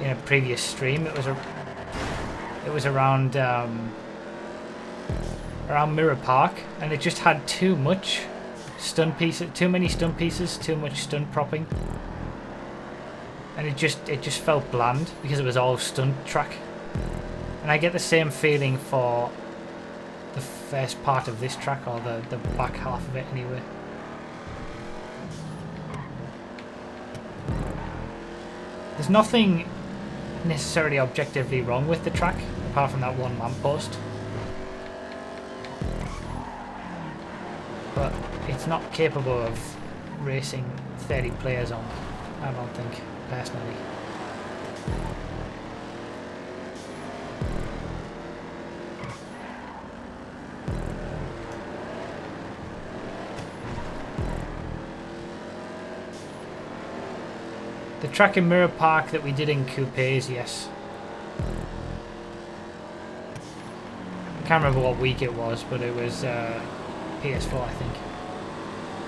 in a previous stream. It was around Mirror Park, and it just had too much stunt pieces, too many stunt pieces, too much stunt propping, and it just felt bland because it was all stunt track. And I get the same feeling for the first part of this track, or the back half of it anyway. There's nothing necessarily objectively wrong with the track, apart from that one lamppost. But it's not capable of racing 30 players on, I don't think, personally. The track in Mirror Park that we did in Coupes, yes. I can't remember what week it was, but it was PS4, I think.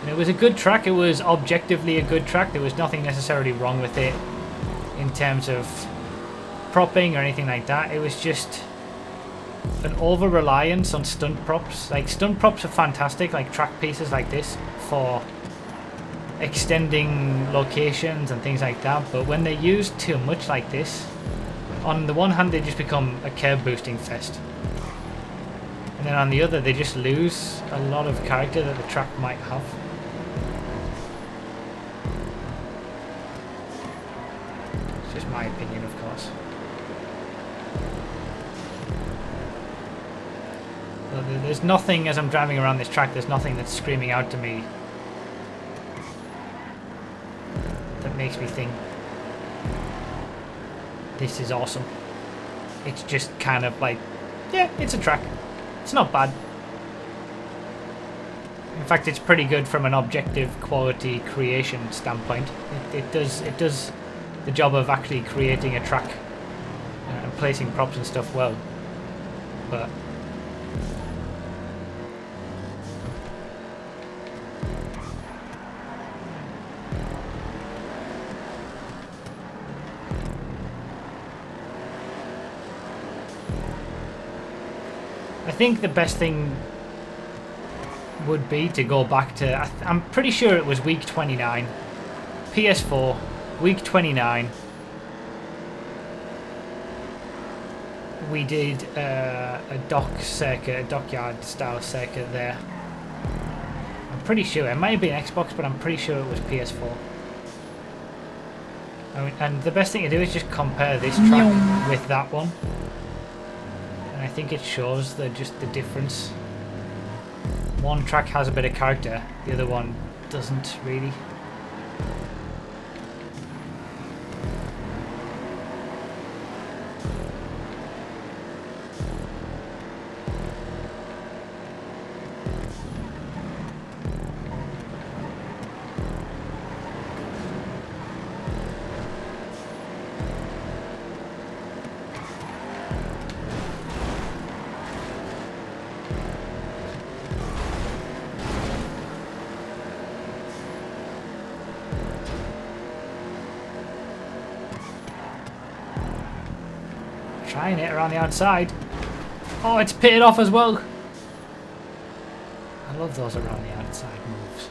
And it was a good track. It was objectively a good track. There was nothing necessarily wrong with it in terms of propping or anything like that. It was just an over-reliance on stunt props. Like, stunt props are fantastic, like track pieces like this, for extending locations and things like that, but when they're used too much like this, on the one hand they just become a curb boosting fest, And then on the other, they just lose a lot of character that the track might have. It's just my opinion, of course. There's nothing, as I'm driving around this track, there's nothing that's screaming out to me that makes me think this is awesome. It's just kind of like, yeah, it's a track. It's not bad. In fact, it's pretty good from an objective quality creation standpoint. It does the job of actually creating a track and placing props and stuff well. But I think the best thing would be to go back to, I'm pretty sure it was week 29, PS4, week 29. We did a dockyard style circuit there. I'm pretty sure, it might have been Xbox, but I'm pretty sure it was PS4. I mean, and the best thing to do is just compare this track with that one. I think it shows just the difference. One track has a bit of character, the other one doesn't really. Trying it around the outside. Oh, it's pitted off as well. I love those around the outside moves.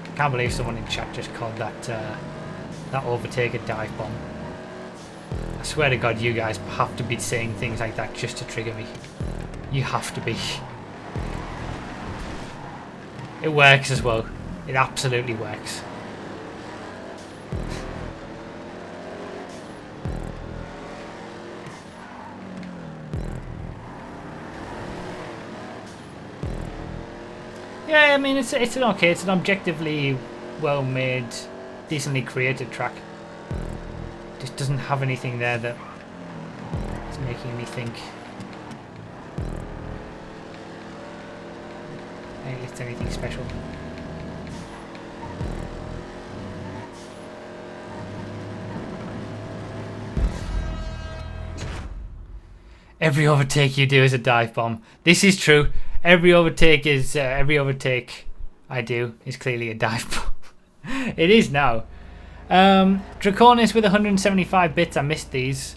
I can't believe someone in chat just called that overtake a dive bomb. I swear to God, you guys have to be saying things like that just to trigger me. You have to be. It works as well. It absolutely works. Yeah, I mean it's an okay, it's an objectively well made, decently created track. Just doesn't have anything there that is making me think it's anything special. Every overtake you do is a dive bomb. This is true. Every overtake I do is clearly a dive bomb. It is now. Draconis with 175 bits. I missed these.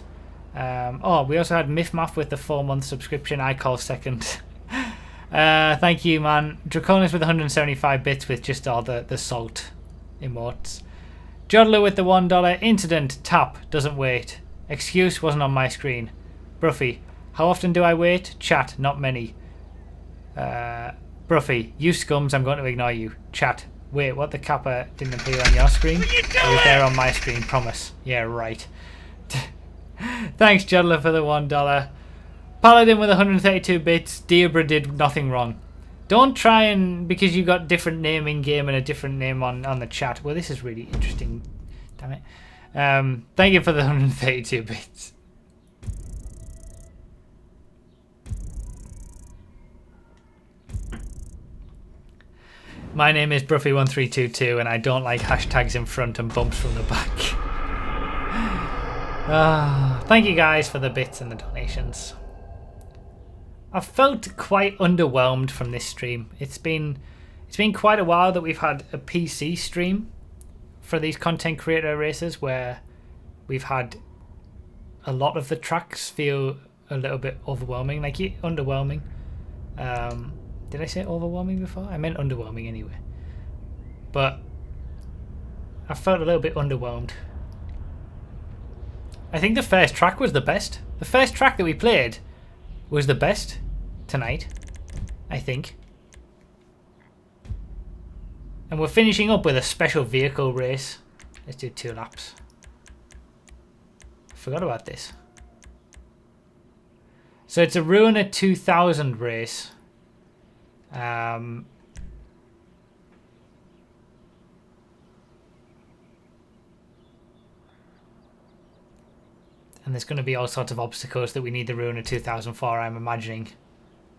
Oh, we also had Mifmaf with the 4-month subscription. I call second. Thank you, man. Draconis with 175 bits with just all the salt emotes. Jodler with the $1. Incident. Tap. Doesn't wait. Excuse wasn't on my screen. Bruffy. How often do I wait? Chat. Not many. Bruffy. You scums. I'm going to ignore you. Chat. Wait, what? The kappa didn't appear on your screen? It was there on my screen. Promise. Yeah, right. Thanks, Jodler, for the $1. Paladin with 132 bits. Deirdre did nothing wrong. Don't try and... because you got different name in game and a different name on the chat. Well, this is really interesting. Damn it. Thank you for the 132 bits. My name is Bruffy1322 and I don't like hashtags in front and bumps from the back. Thank you guys for the bits and the donations. I've felt quite underwhelmed from this stream. It's been quite a while that we've had a PC stream for these content creator races where we've had a lot of the tracks feel a little bit overwhelming, like underwhelming. Did I say overwhelming before? I meant underwhelming anyway. But I felt a little bit underwhelmed. I think the first track was the best. The first track that we played was the best tonight, I think. And we're finishing up with a special vehicle race. Let's do 2 laps. Forgot about this. So it's a Ruiner 2000 race. And there's going to be all sorts of obstacles that we need the Ruiner 2000 for, I'm imagining.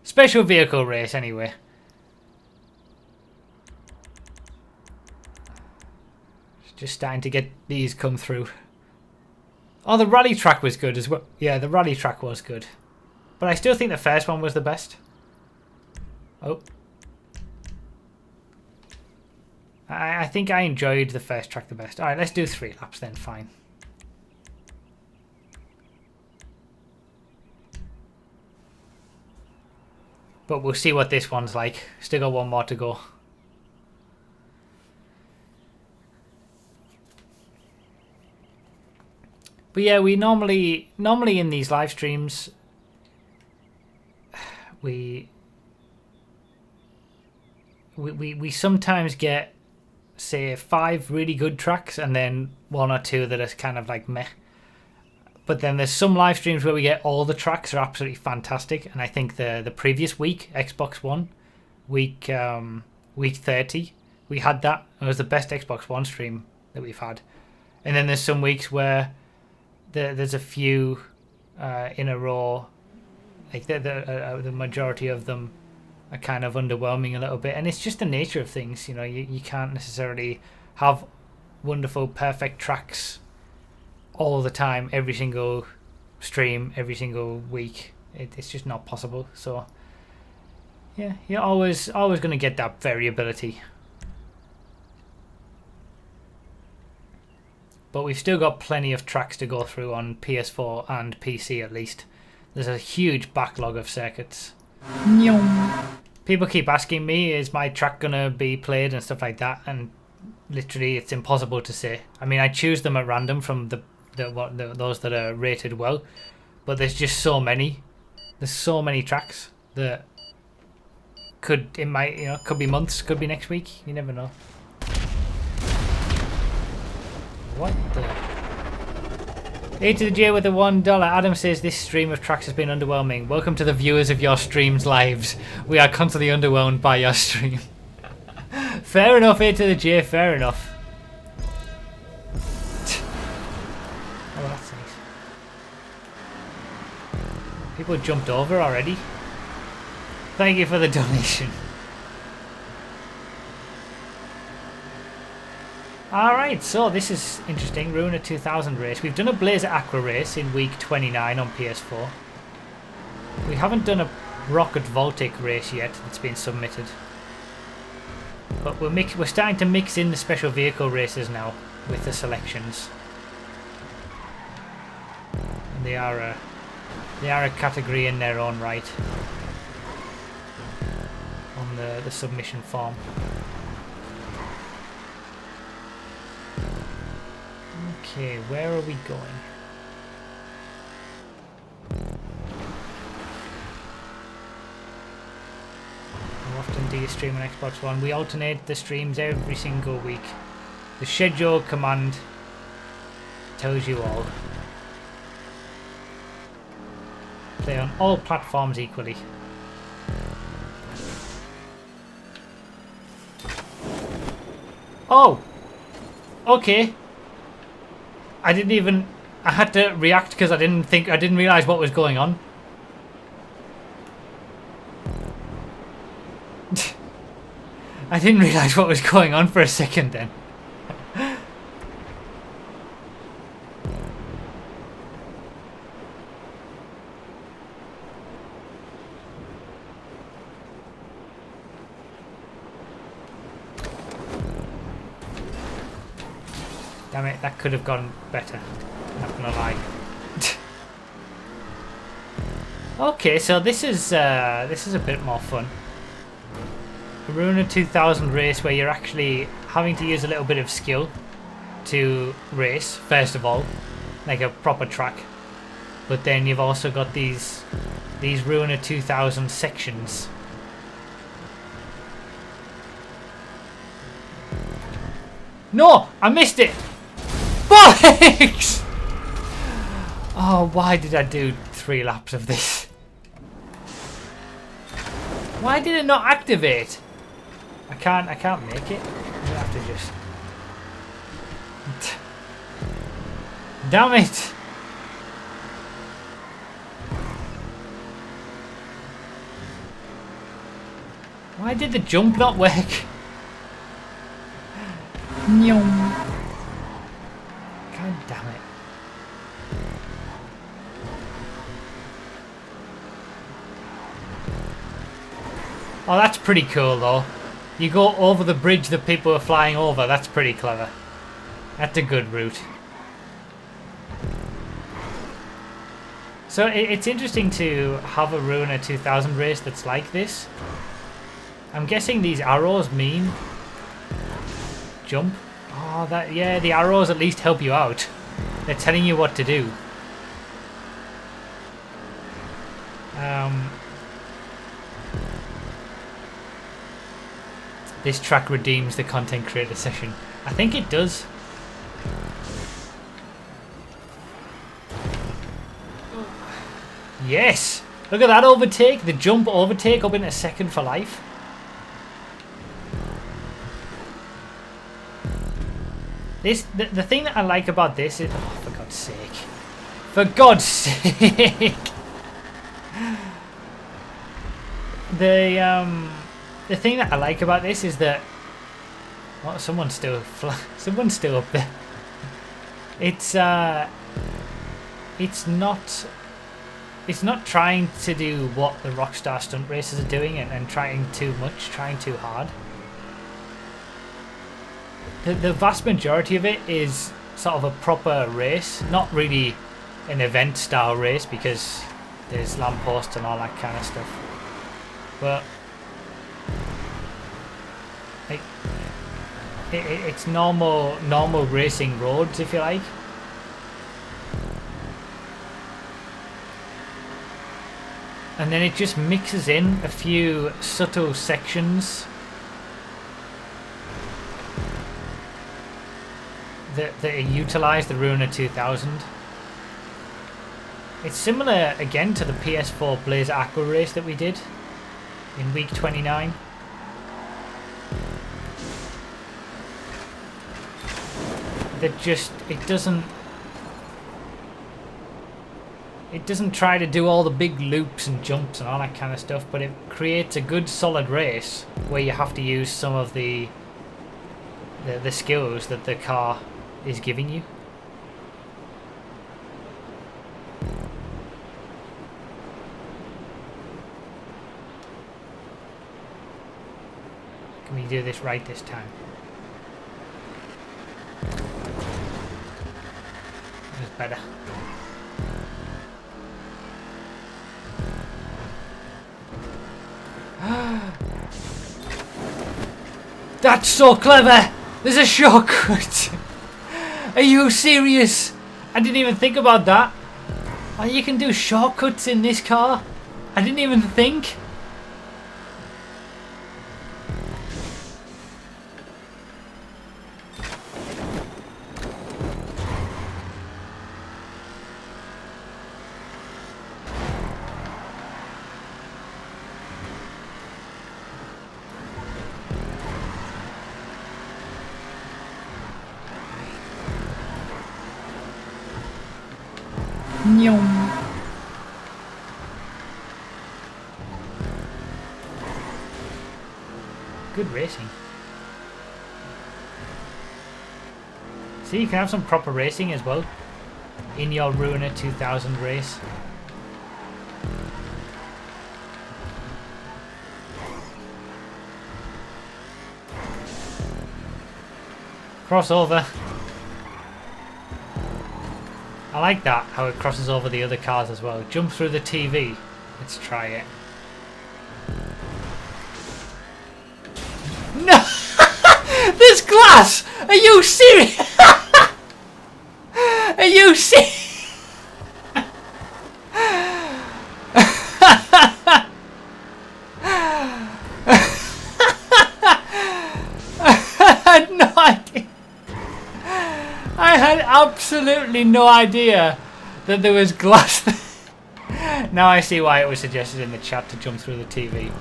Special vehicle race, anyway. Just starting to get these come through. Oh, the rally track was good as well. Yeah, the rally track was good. But I still think the first one was the best. Oh. I think I enjoyed the first track the best. Alright, let's do 3 laps then, fine. But we'll see what this one's like. Still got 1 more to go. But yeah, we normally in these live streams, we sometimes get, say, 5 really good tracks and then 1 or 2 that are kind of like meh. But then there's some live streams where we get all the tracks are absolutely fantastic, and I think the previous week, Xbox One, week 30, we had that. It was the best Xbox One stream that we've had. And then there's some weeks where there's a few in a row, like the majority of them are kind of underwhelming a little bit, and it's just the nature of things. You know, you can't necessarily have wonderful, perfect tracks all the time, every single stream, every single week. It's just not possible. So yeah, you're always going to get that variability. But we've still got plenty of tracks to go through on PS4 and PC at least. There's a huge backlog of circuits. People keep asking me, is my track going to be played and stuff like that, and literally it's impossible to say. I mean, I choose them at random from those that are rated well, but there's just so many. There's so many tracks that could be months, could be next week. You never know. What the? A to the J with the $1. Adam says this stream of tracks has been underwhelming. Welcome to the viewers of your streams' lives. We are constantly underwhelmed by your stream. Fair enough, A to the J. Fair enough. Oh, that's nice. People jumped over already. Thank you for the donation. Alright, so this is interesting. Ruiner 2000 race. We've done a Blazer Aqua race in week 29 on PS4. We haven't done a Rocket Voltic race yet that's been submitted. But we're starting to mix in the special vehicle races now with the selections. And they are a category in their own right on the submission form. Okay, where are we going? How often do you stream on Xbox One? We alternate the streams every single week. The schedule command tells you all. Play on all platforms equally. Oh! Okay. I had to react because I didn't realize what was going on. I didn't realize what was going on for a second then. Damn it, that could have gone better. Not gonna lie. Okay, so this is a bit more fun. A Ruiner 2000 race where you're actually having to use a little bit of skill to race, first of all, like a proper track. But then you've also got these Ruiner 2000 sections. No! I missed it! Bollocks! Oh, why did I do 3 laps of this? Why did it not activate? I can't make it. I'm gonna have to just... Damn it! Why did the jump not work? God damn it. Oh, that's pretty cool though. You go over the bridge that people are flying over. That's pretty clever. That's a good route. So it's interesting to have a Ruiner 2000 race that's like this. I'm guessing these arrows mean jump. Oh, that, yeah, the arrows at least help you out. They're telling you what to do. This track redeems the content creator session. I think it does. Yes! Look at that overtake. The jump overtake up into second for life. The thing that I like about this is... Oh, for God's sake. For God's sake! The thing that I like about this is that... Oh, someone's still up there. It's not trying to do what the Rockstar stunt races are doing and trying too much, trying too hard. The vast majority of it is sort of a proper race, not really an event style race because there's lampposts and all that kind of stuff. But like, it's normal racing roads, if you like. And then it just mixes in a few subtle sections that utilise the Ruiner 2000. It's similar again to the PS4 Blazer Aqua race that we did in week 29. That just, it doesn't try to do all the big loops and jumps and all that kind of stuff, but it creates a good solid race where you have to use some of the skills that the car is giving you. Can we do this right this time? That's better. That's so clever! There's a shortcut! Are you serious? I didn't even think about that. Oh, you can do shortcuts in this car? I didn't even think. Good racing. See, you can have some proper racing as well in your Ruiner 2000 race. Crossover. I like that, how it crosses over the other cars as well. Jump through the TV. Let's try it. No! There's glass! Are you serious? Are you serious? I had no idea. I had absolutely no idea that there was glass there. Now I see why it was suggested in the chat to jump through the TV.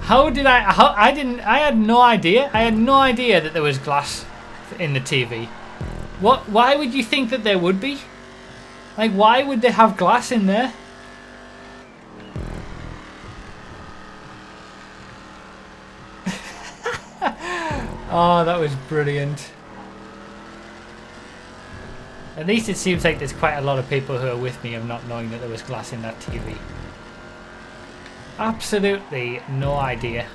How did I had no idea. I had no idea that there was glass in the TV. Why would you think that there would be? Like, why would they have glass in there? Oh, that was brilliant. At least it seems like there's quite a lot of people who are with me of not knowing that there was glass in that TV. Absolutely no idea.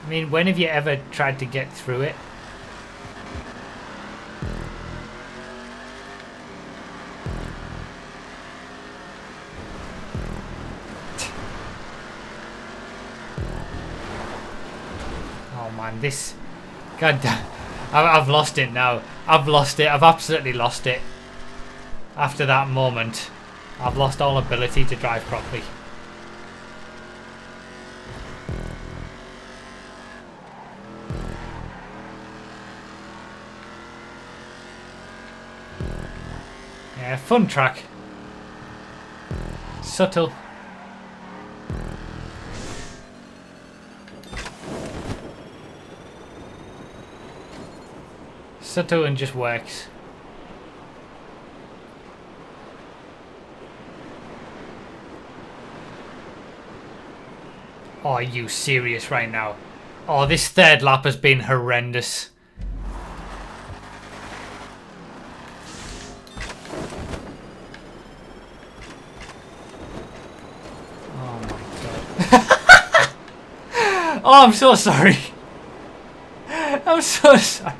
I mean, when have you ever tried to get through it? Oh man, this... God damn. I've lost it now. I've lost it. I've absolutely lost it. After that moment, I've lost all ability to drive properly. Yeah, fun track. Subtle. Subtle and just works. Oh, are you serious right now? Oh, this third lap has been horrendous. Oh my god. Oh, I'm so sorry. I'm so sorry.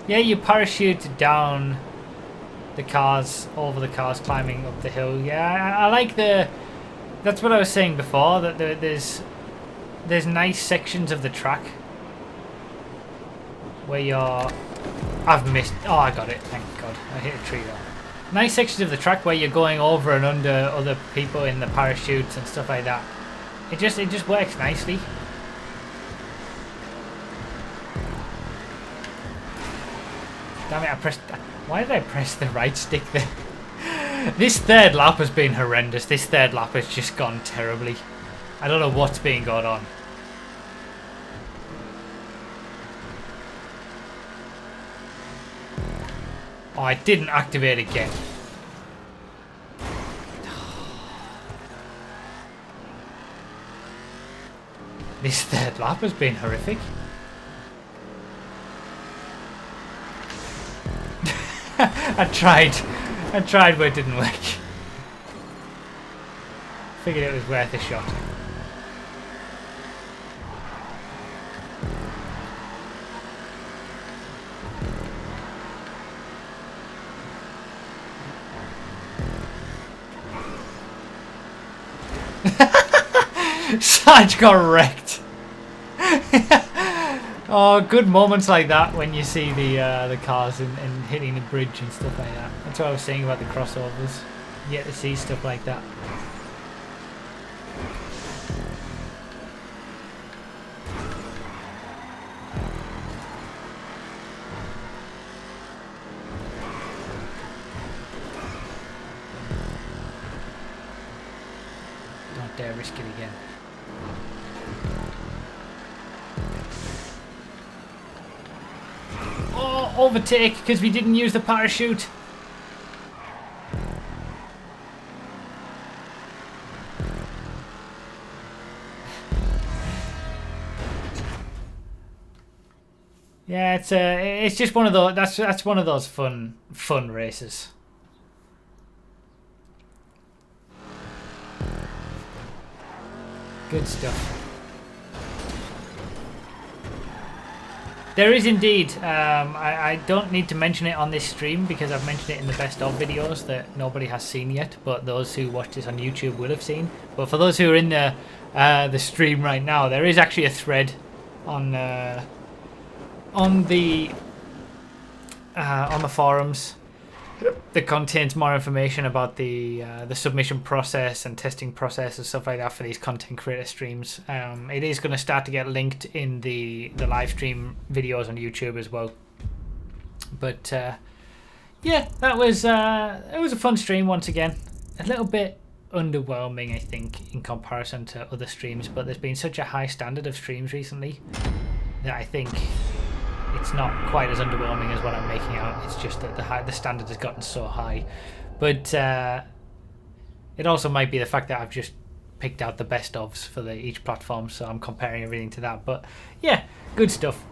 Yeah, you parachute down the cars, over the cars, climbing up the hill. Yeah, I like the... That's what I was saying before, that there's nice sections of the track where you're... I've missed... Oh, I got it, thank God. I hit a tree there. Nice sections of the track where you're going over and under other people in the parachutes and stuff like that. It just works nicely. Damn it, I pressed... Why did I press the right stick there? This third lap has been horrendous. This third lap has just gone terribly. I don't know what's being going on. Oh, I didn't activate again. This third lap has been horrific. I tried, but it didn't work. Figured it was worth a shot. Sarge got wrecked. Oh, good moments like that when you see the cars and hitting the bridge and stuff like that. That's what I was saying about the crossovers. You get to see stuff like that. Don't dare risk it again. Oh, overtake because we didn't use the parachute. Yeah, it's just one of those. That's one of those fun races. Good stuff. There is indeed. I don't need to mention it on this stream because I've mentioned it in the best of videos that nobody has seen yet, but those who watch this on YouTube will have seen. But for those who are in the stream right now, there is actually a thread on the forums that contains more information about the submission process and testing process and stuff like that for these content creator streams. It is going to start to get linked in the live stream videos on YouTube as well. But yeah, that was it was a fun stream once again. A little bit underwhelming, I think, in comparison to other streams, but there's been such a high standard of streams recently that I think it's not quite as underwhelming as what I'm making out. It's just that the standard has gotten so high. But it also might be the fact that I've just picked out the best ofs for each platform, so I'm comparing everything to that. But yeah, good stuff.